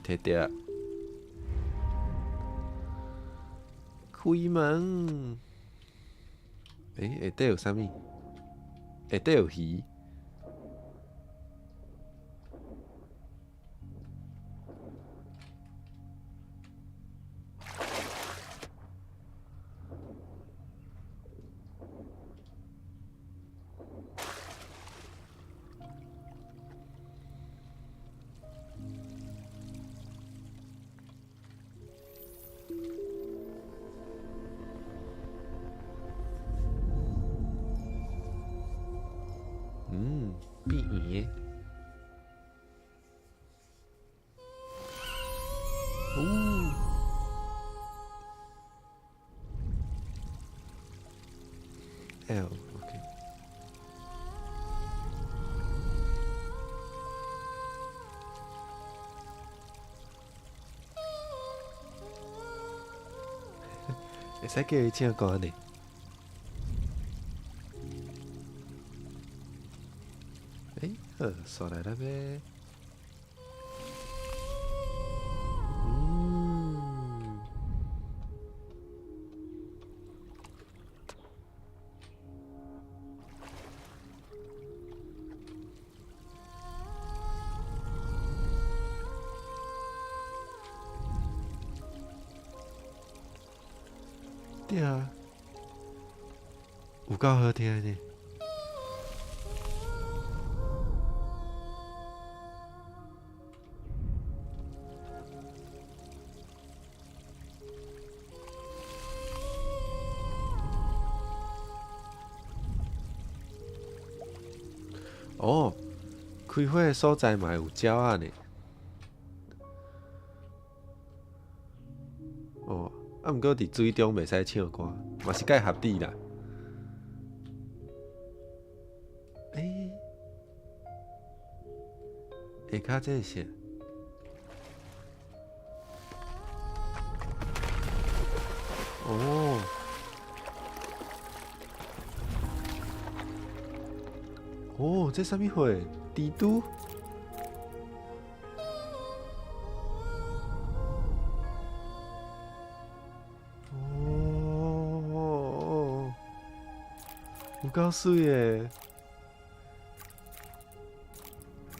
摕着。开门。下底有啥物？下底有鱼。闭眼。L，OK。会使叫伊唱歌呢？好，刷来了呗。对啊，有够好听呢。哦，开火的所在嘛有鸟仔呢。哦，啊，毋过伫水中袂使唱歌，嘛是介合理啦。下骹这是啥？哦。哦，这啥物货？蜘蛛？哦，有够水诶！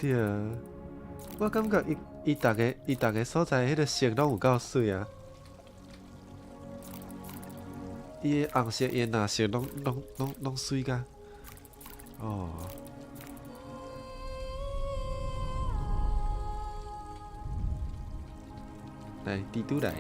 对啊，我感觉伊逐个所在迄个色拢有够水啊！伊的红色、伊的蓝色拢水甲。哦，来，蜘蛛来。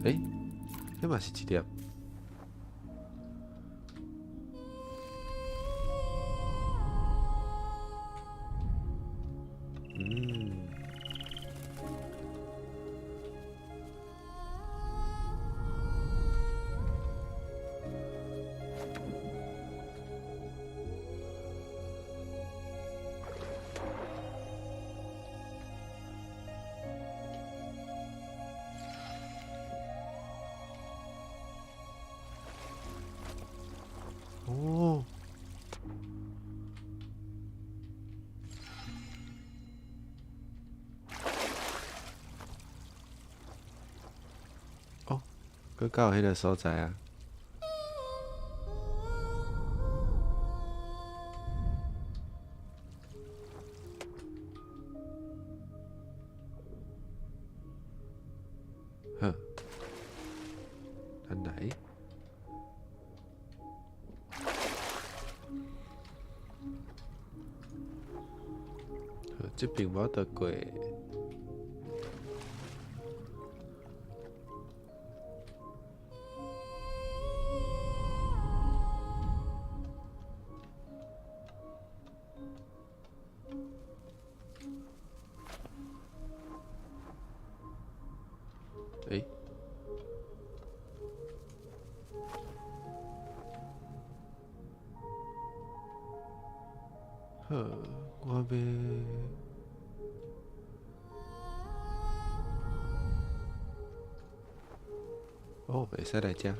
诶，迄嘛是一粒。嗯，哦，哦，佮到迄个所在啊。哼，咱来。这边无得过。诶，好，我要。哦，会使来遮。好。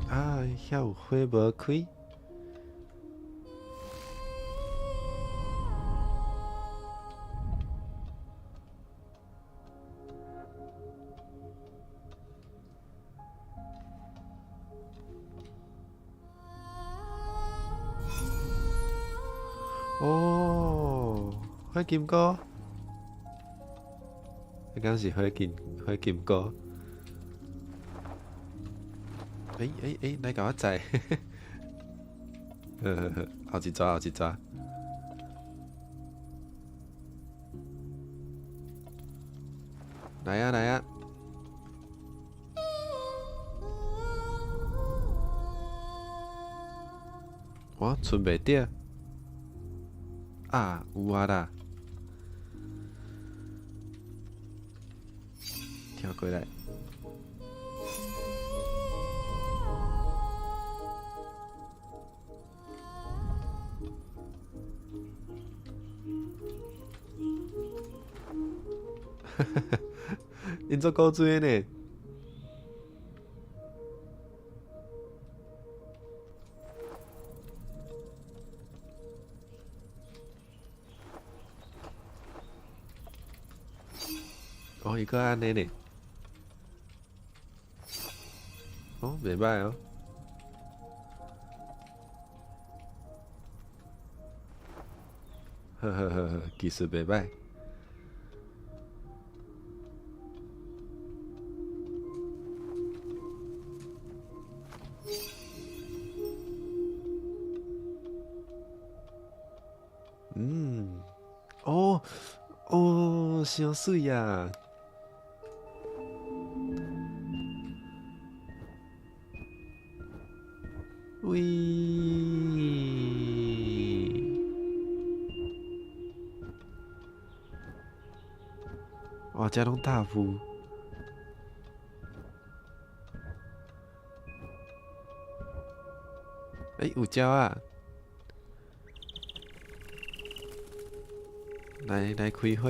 啊，遐有花无开。哦，花金菇，迄敢是花金菇。诶，来甲我载。后一抓，后一抓。来啊，来啊！我剩袂着。啊，有啊啦。跳过来。因做古锥呢。哦，伊个安尼呢。哦，袂歹哦。呵，技术袂歹。嗯，哦，伤水啊！哇，这拢大夫。有鸟啊！来开花。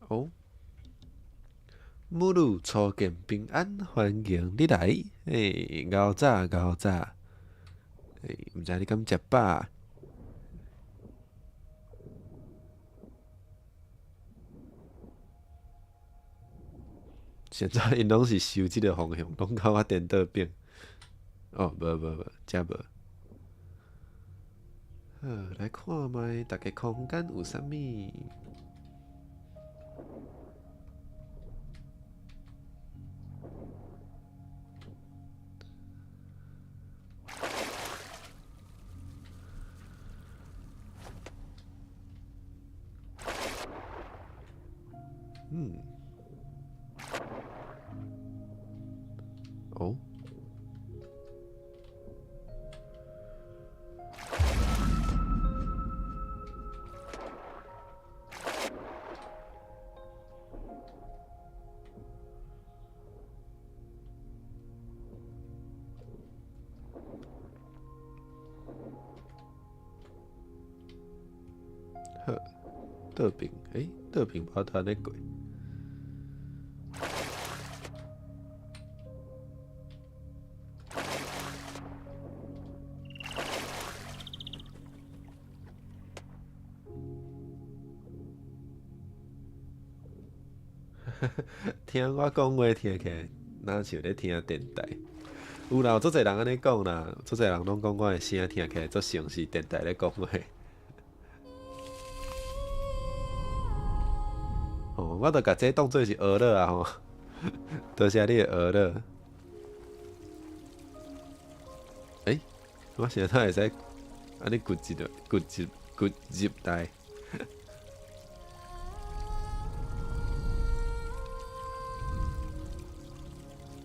哦，母女初见平安，欢迎你来。熬早，毋知你敢食饱？现在因拢是收即个方向，拢甲我颠倒边。哦，无，遮无。好，来看卖，逐个空间有啥物？哦。好，倒边，倒边无头安尼过。听我讲话听起来，哪像咧听电台？有啦，有足侪人安尼讲啦，足侪人拢讲我的声听起来足像是电台咧讲话。哦，我著甲这当做是娱乐啊吼，多谢你的娱乐。我现在会使安尼骨入台。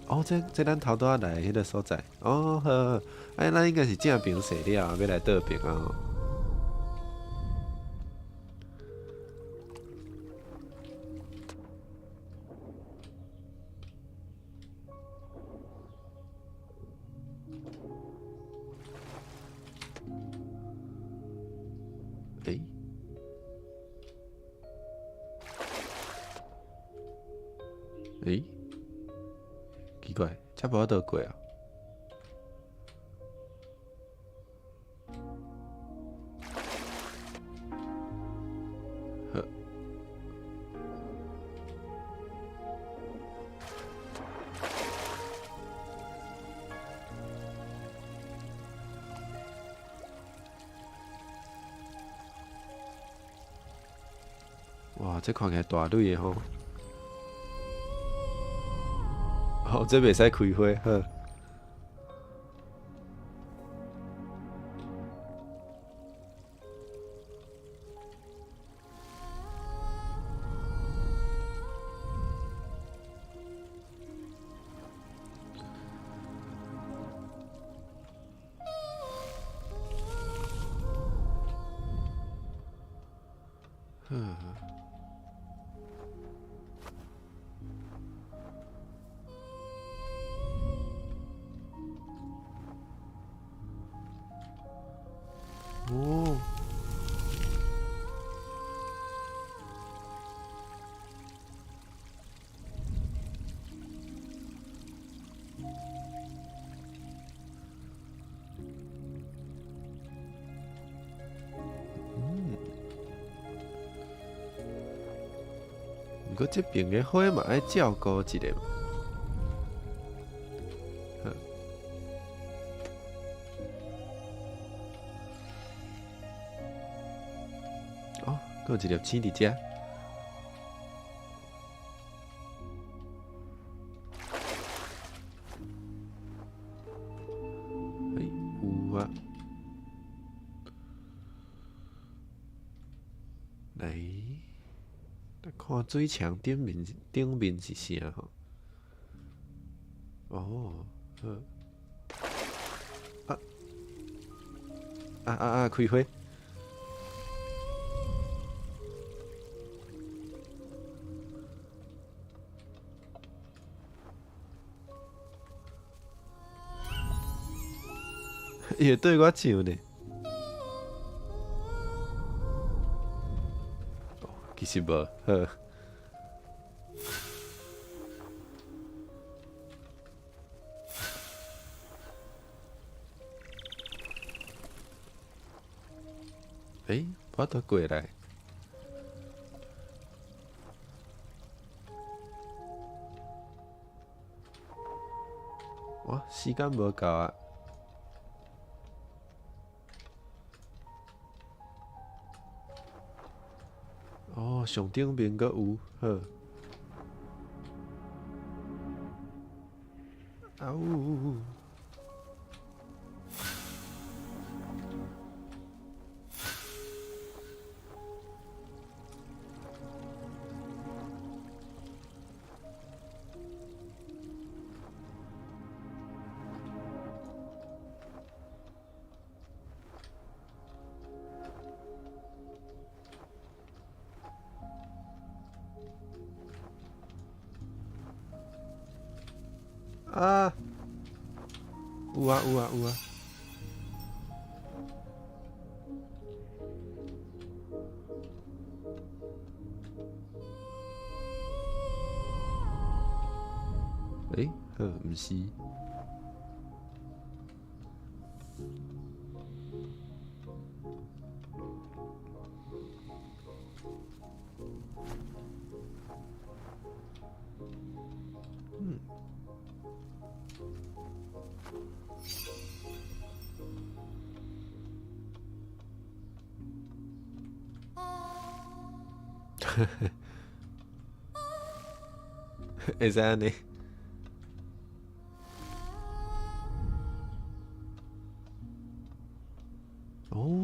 哦，这咱头拄仔来迄个所在。哦，好，咱应该是正平踅了，要来倒平啊吼。奇怪，遮无法度过啊。好，哇，这看起来大蕊的吼。哦，这袂使开花，好。哦，不过这边的花嘛爱照顾一下。哦，还有一粒星伫遮。有啊。来，看水墙顶面是啥吼？哦，好。开花！伊会对我唱呢。其实无好。我都过来。哇，时间无够啊！哦，上顶面阁有，好。啊呜！啊！有啊有啊有啊！好，毋是。会使安尼。哦。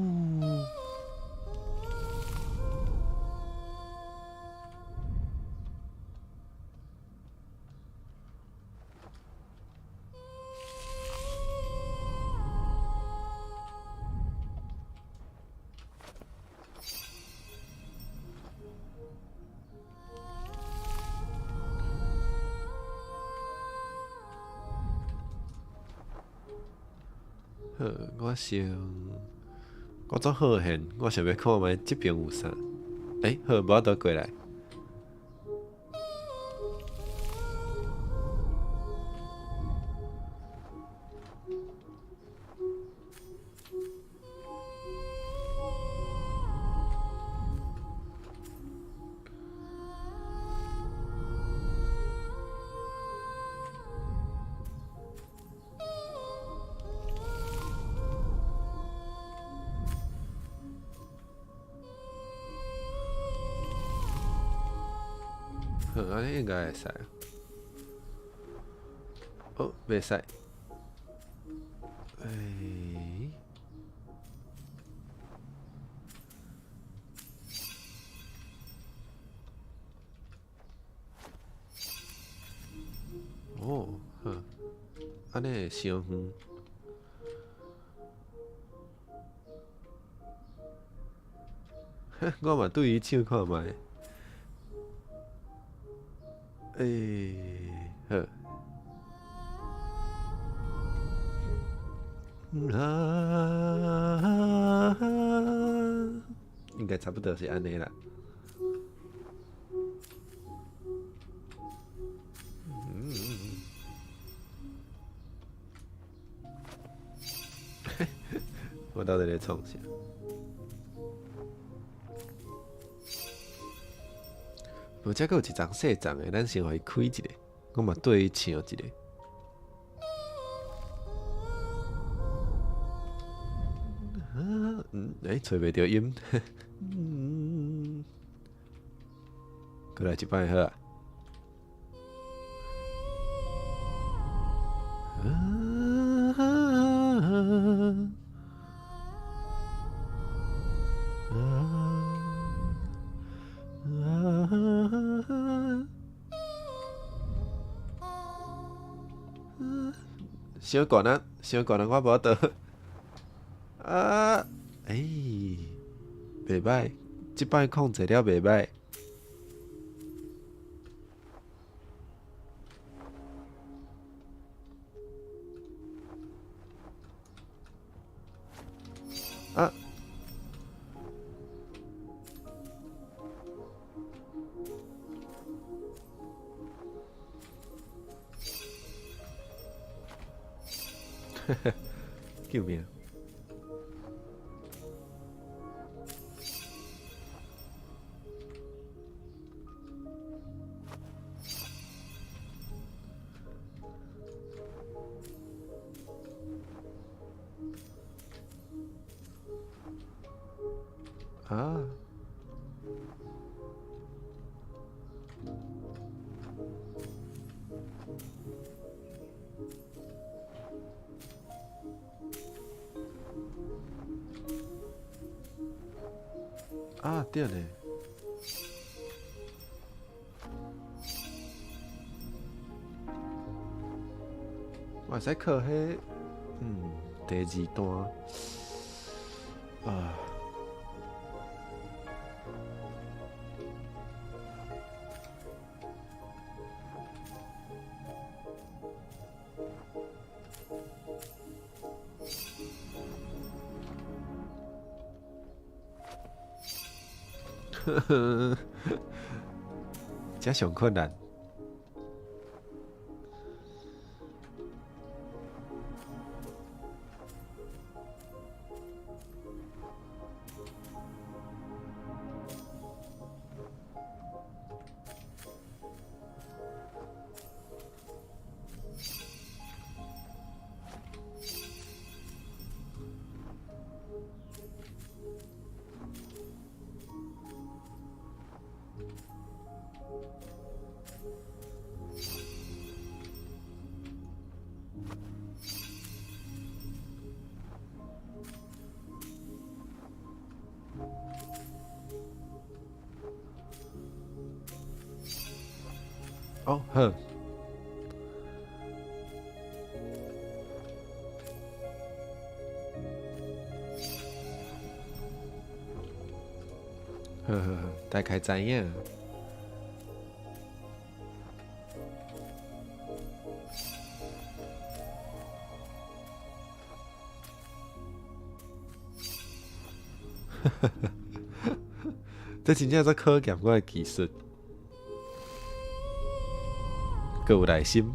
好，我做好现，我想要看觅即边有啥。好，无法度过来。好，安尼应该会使。哦，袂使。哦，好，安尼会伤远。我嘛对伊唱看觅。好。应该差不多是安尼啦。我到底咧创啥？无遮阁有一丛细丛的，咱先互伊开一个，我嘛对伊唱一个。找袂着音。过来一摆好啊。伤悬啊，伤悬啊，我无倒。啊，袂歹，即摆控制了袂歹。啊，救命！啊，啊对呢，我会使靠迄第二段啊。这上困难。哦，好，大概知影。这真正在考验我的技术，佮有耐心。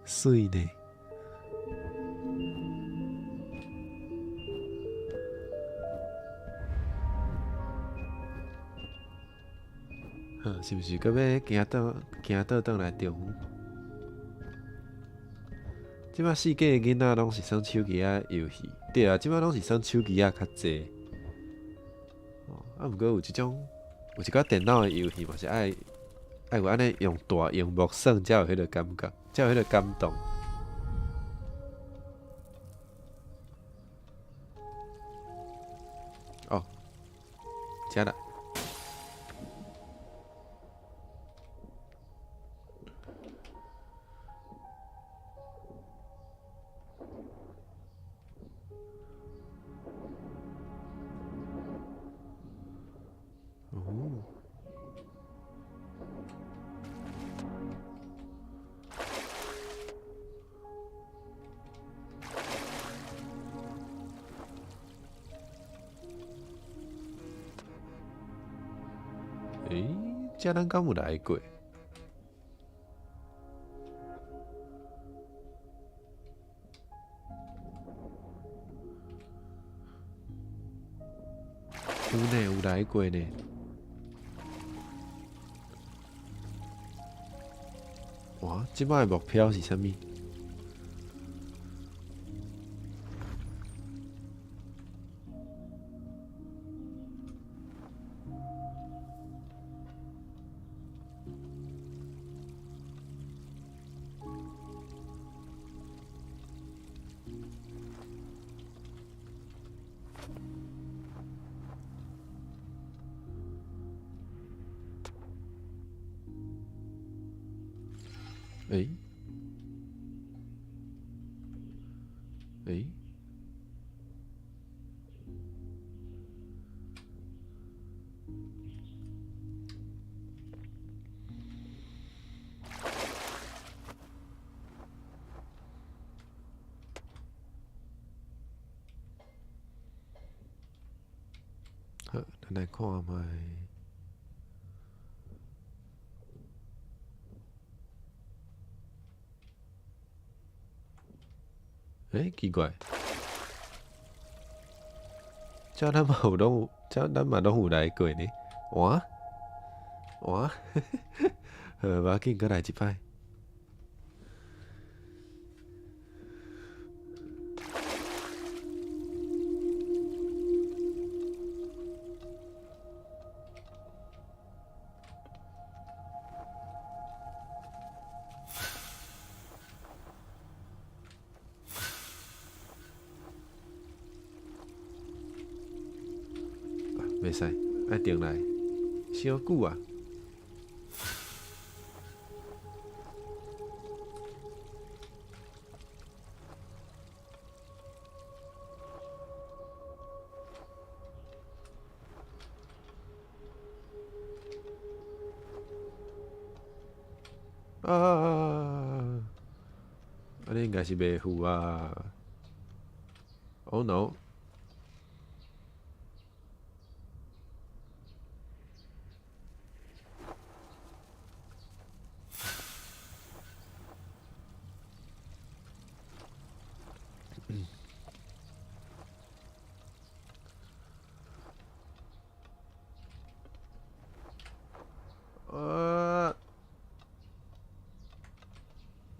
水呢？是毋是？搁要行倒转来中午？即摆世界的囡仔拢是耍手机仔游戏，对啊，即摆拢是耍手机仔较济。毋过有即种有一寡电脑的游戏嘛，是爱有安尼用大荧幕耍，才有迄个感觉，才有迄个感动。哦，遮啦。哦，遮咱敢有来过？有呢，有来过呢。哇，即摆的目标是啥物？诶诶，好，咱来看卖。奇怪，这咱嘛有拢有，这咱嘛拢有来过呢。哇哇，好，无要紧，搁来一摆。袂使，爱定来，伤久啊！安尼应该是袂赴啊。Oh no！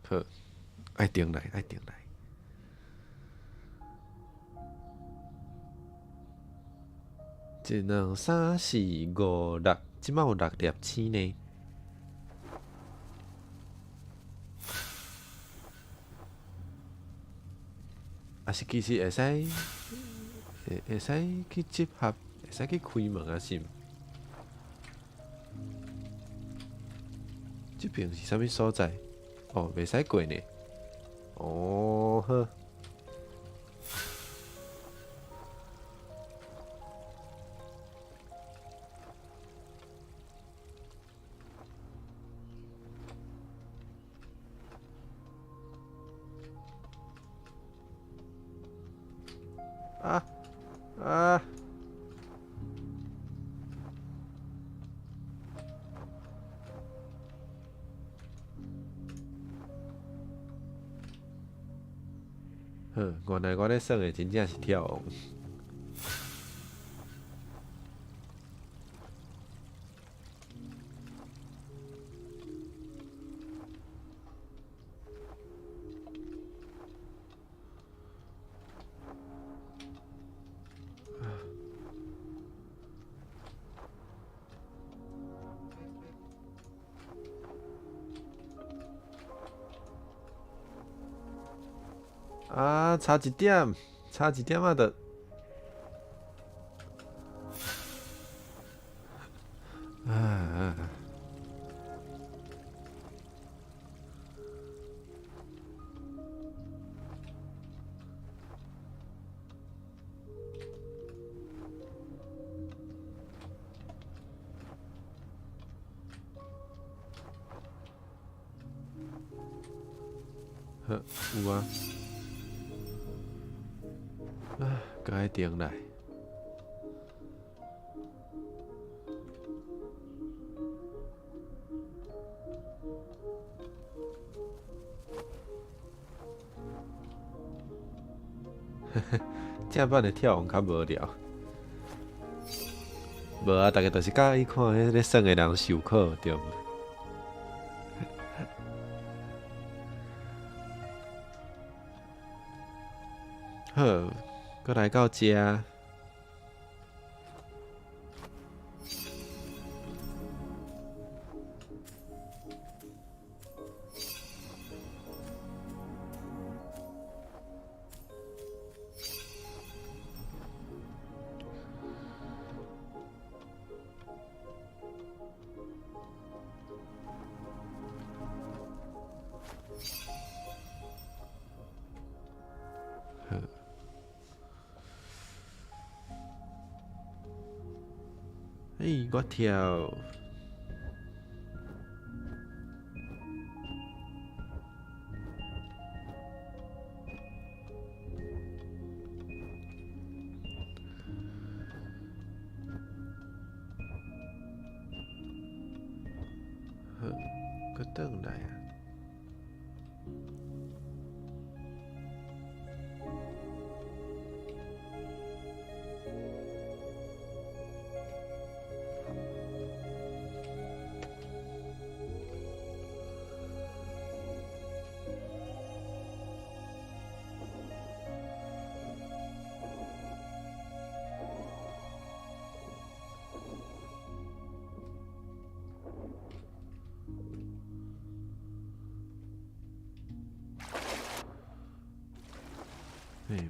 好，爱定来，爱定来。一两三四五六，即摆有6粒星呢。啊是其实会使，会使去集合，会使去开门啊是毋？即边是啥物所在？哦，袂使过呢。哦，好。啊啊！好，原来我咧耍的真正是跳王。啊，差一点，差一点仔就。啊！好，有啊。搁爱定来。正版的跳王较无聊。无啊，逐个都是介意看迄咧耍的人受苦，对无？好，搁来到遮。我跳。好，搁转来啊！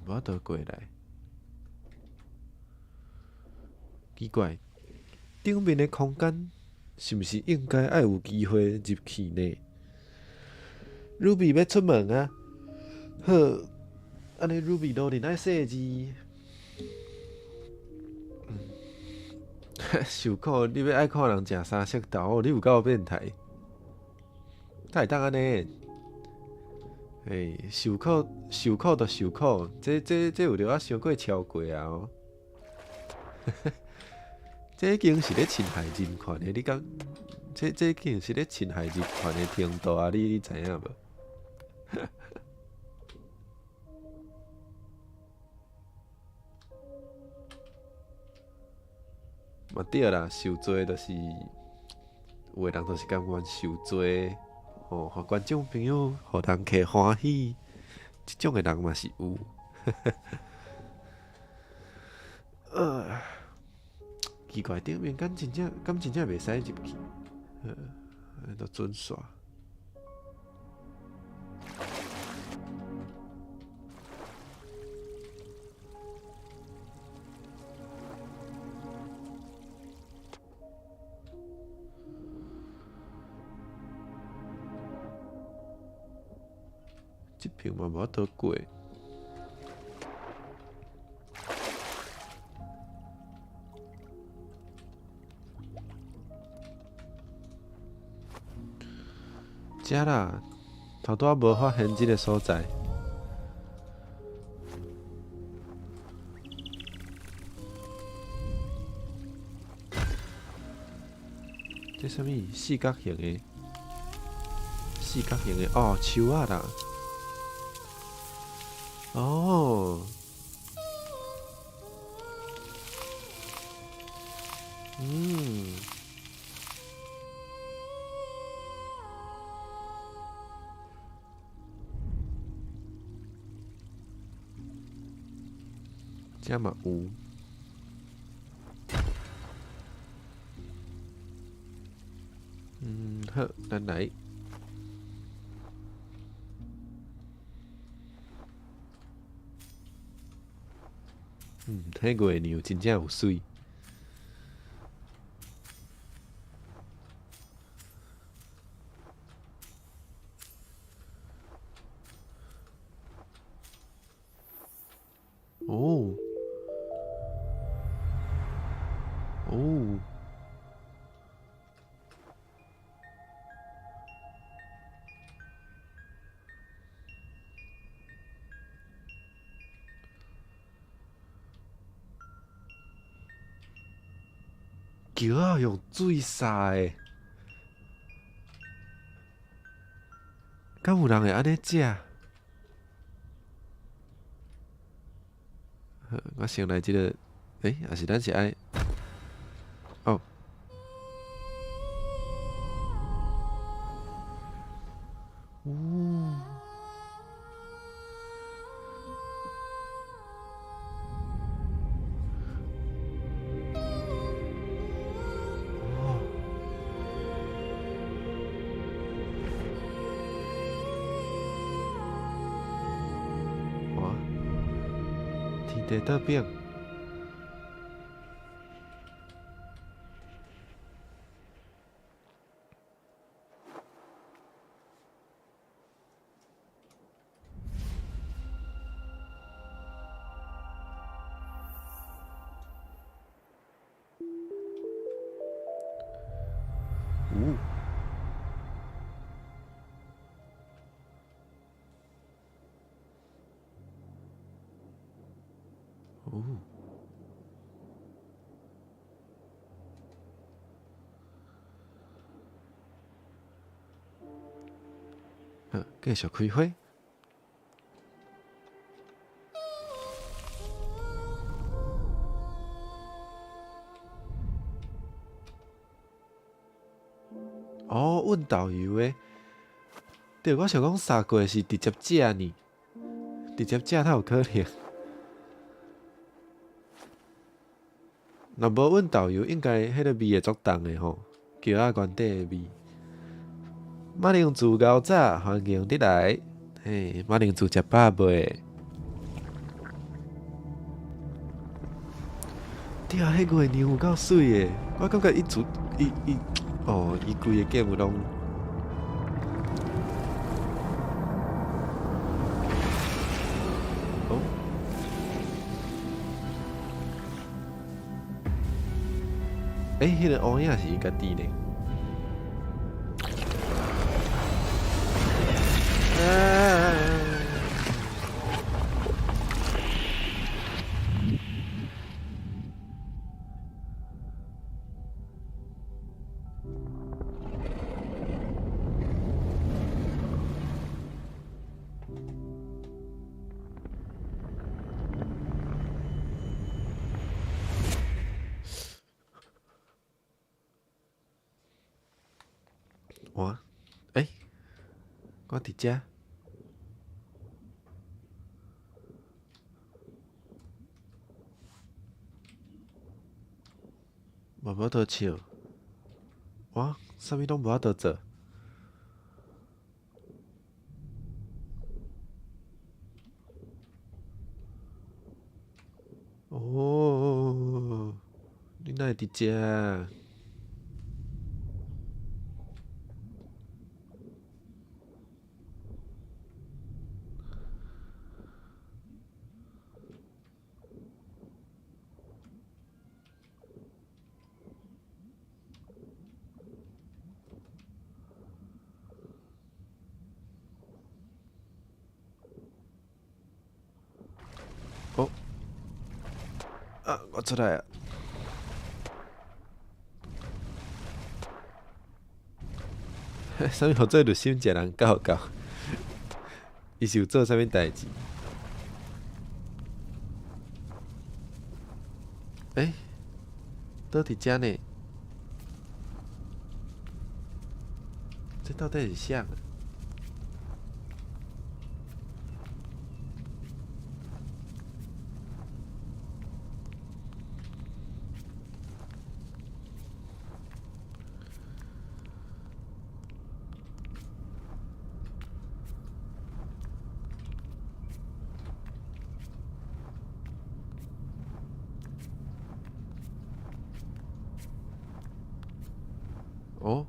无倒过来，奇怪，顶面的空间是毋是应该爱有机会入去呢？Ruby 要出门啊！好，安尼 Ruby 都连爱写字。受苦，你要爱看人食三色豆，你有够变态！才会当安尼？受苦就受苦，这有着啊伤过超过啊哦！这已经是咧侵害人权的，你讲这已经是咧侵害人权的程度啊！你知影无？嘛对啦，受罪就是有的人就是甘愿受罪，互观众朋友、互人客欢喜，即种的人嘛是有。奇怪，顶面敢真正袂使入去，都准煞。这边嘛无倒过。遮啦，头拄仔无发现即个所在。这啥物四角形的？哦，树仔啦。哦。遮嘛有。好，咱来。迄月娘真正有水。哦。哦。桥仔用水洒的，敢有人会安尼食？我先来即个，还是咱是爱。哦。天地倒变。呜呜，继续开火。哦，阮导游诶，对，我想讲三过是直接食呢，直接食才有可能。若无阮导游，应该迄个味会足重诶吼，桥仔原底诶味。马铃薯牛杂，欢迎你来。嘿，马铃薯食饱未？对啊，迄月娘有够水诶，我感觉伊规个节目拢。哦，迄个乌影是伊家己呢。我，我伫遮。无法度笑，我啥物拢无法度做。哦，你哪会伫遮？哦，我出来啊！啥物合作热心一个人搞搞？伊是有做啥物代志？倒伫遮呢？这到底是啥啊？哦，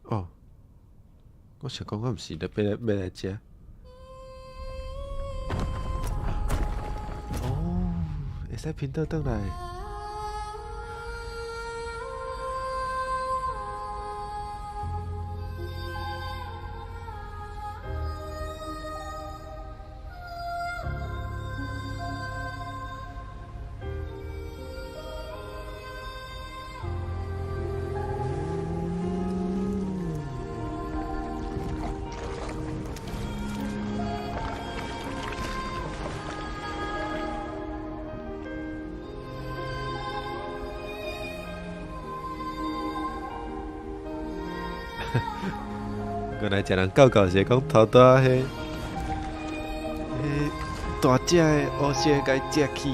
哦，我想讲，我毋是要来遮。哦，会使拼倒转来。原来一人教教是讲头大迄大只的乌蛇甲伊食去。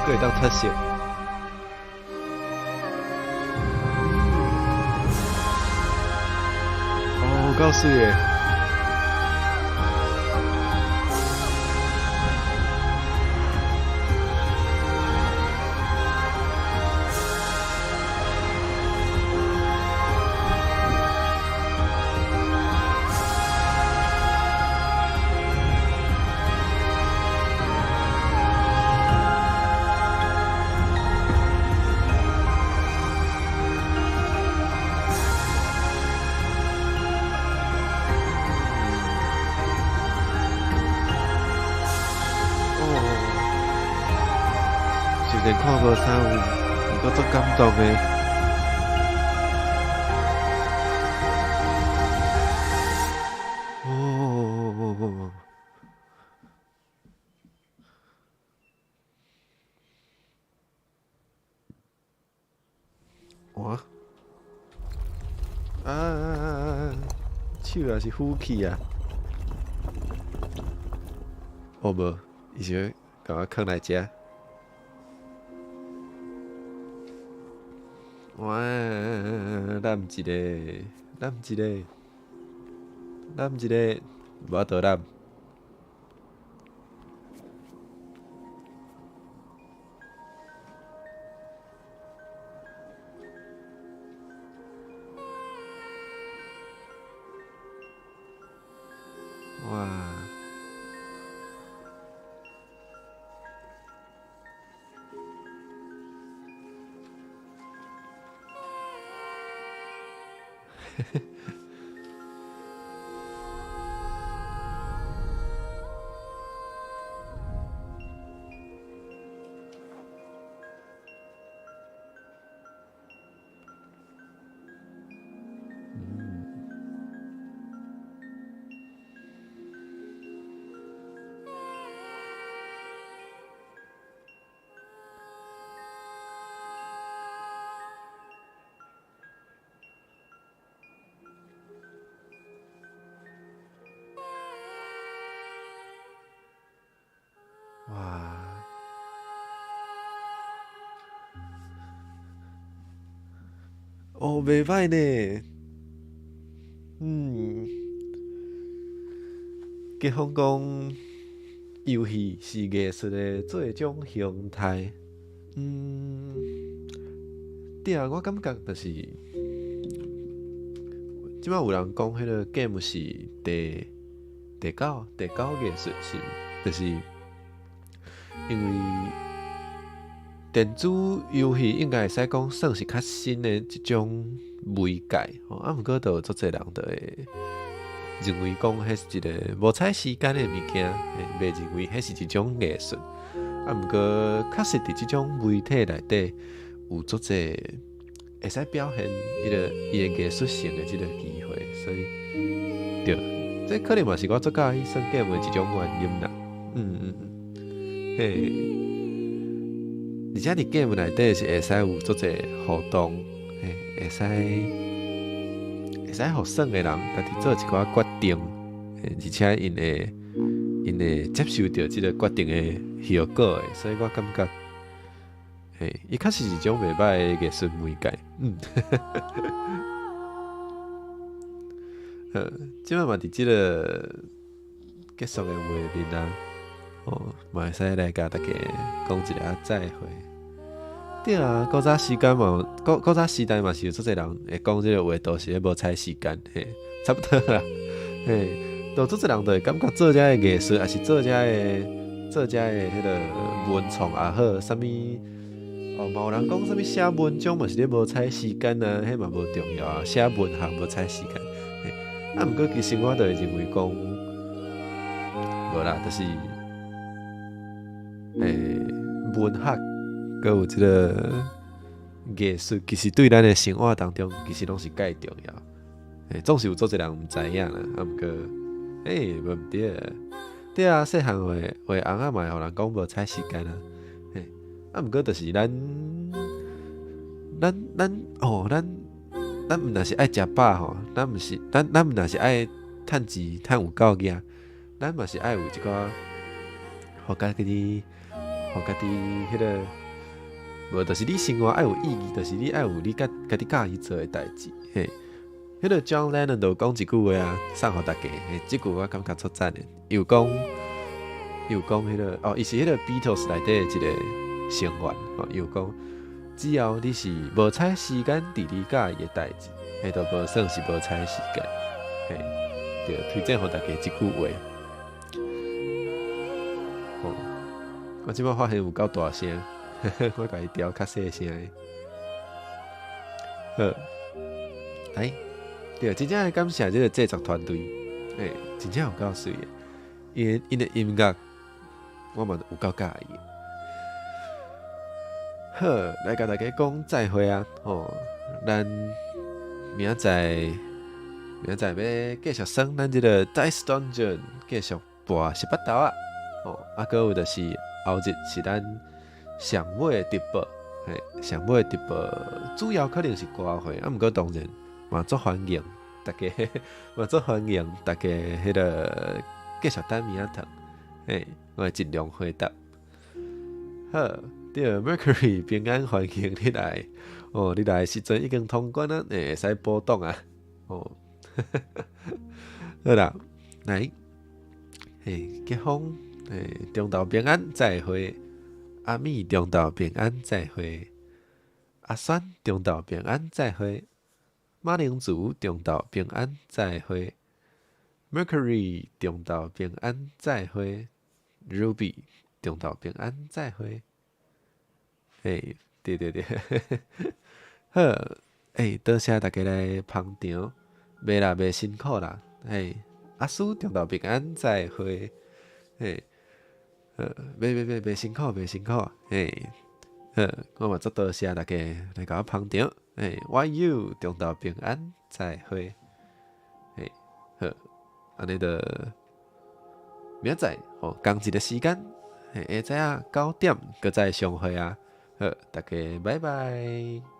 佫会当脱色。哦，够水诶！虽然看无啥有，毋过足感动诶。哦，哇！手也是浮起啊！哦无，伊是甲我囥来遮。哇！揽一个，揽一个，揽一个，无倒揽。哇！哇！哦，袂歹呢。结婚讲游戏是艺术的做一种形态。对啊，我感觉就是，即摆有人讲迄个 game 是第九艺术是，就是因为电子游戏应该会使讲算是较新的一种媒介，毋过就有足侪人就会认为讲迄是一个无采时间的物件，袂认为迄是一种艺术。毋过确实伫即种媒体内底有足侪会使表现伊的艺术性的即个机会，所以对，这可能嘛是我足介意算 game 的一种原因啦。嘿，而且伫 game 内底是会使有足侪互动，会使互耍的人家己做一寡决定，而且因会接受到即个决定的效果的，所以我感觉，伊确实是一种袂歹的艺术媒介。即摆嘛伫即个结束的画面啊，嘛会使来甲大家讲一下再会。对啊，古早时间嘛，古早时代嘛是有足侪人会讲即个话，都是咧无采时间，差不多啦，都足侪人都会感觉做遮的艺术，还是做遮的迄个文创也好，啥物嘛有人讲啥物写文章嘛是咧无采时间啊，迄嘛无重要啊，写文学无采时间。毋过其实我就会认为讲，无啦，就是文学，佮有即个艺术，其实对咱的生活当中，其实拢是介重要。总是有足侪人毋知影啦，毋过，无毋对。对啊，细汉话翁仔嘛会互人讲无采时间啊。毋过就是咱毋若是爱食饱吼，咱毋若是爱趁钱趁有够额，咱嘛是爱有一寡互家己互家己迄个，无就是你生活爱有意义，就是你爱有你家己喜欢做诶代志，嘿。迄个 John Lennon 就讲一句话啊，送互大家。即句我感觉出赞诶。又讲迄个哦，伊是迄个 Beatles 内底一个成员哦。又讲，只要你是无采时间伫你喜欢诶代志，迄都无算是无采时间。嘿，就推荐互大家即句话。哦，我即摆发现有够大声，我甲伊调较细声诶。好，来。对，真正感谢这个制作团队，真正有够水的，因的音乐我嘛有够介意。好，来甲大家讲再会啊！咱明仔要继续耍咱这个 Dice Dungeon， 继续播18刀啊！还有就是后日是咱上尾的直播，上尾的直播主要可能是歌会，毋过当然。嘛足欢迎大家，嘛足欢迎大家迄个继续等明仔堂，我会尽量回答。好，对 Mercury 平安欢迎你来，你来的时阵已经通关啊，会使波动啊，好啦，来，吉丰，中昼平安再会，阿咪中昼平安再会，阿酸中昼平安再会。马铃薯中昼平安再会 ，Mercury 中昼平安再会 ，Ruby 中昼平安再会。对，好，多谢大家来捧场，袂辛苦啦，阿叔中昼平安再会，袂辛苦，我嘛足多谢大家来甲我捧场。YU 中昼平安再会，好，安尼就明仔同一个时间，下早9点，搁再相会啊！好，大家拜拜。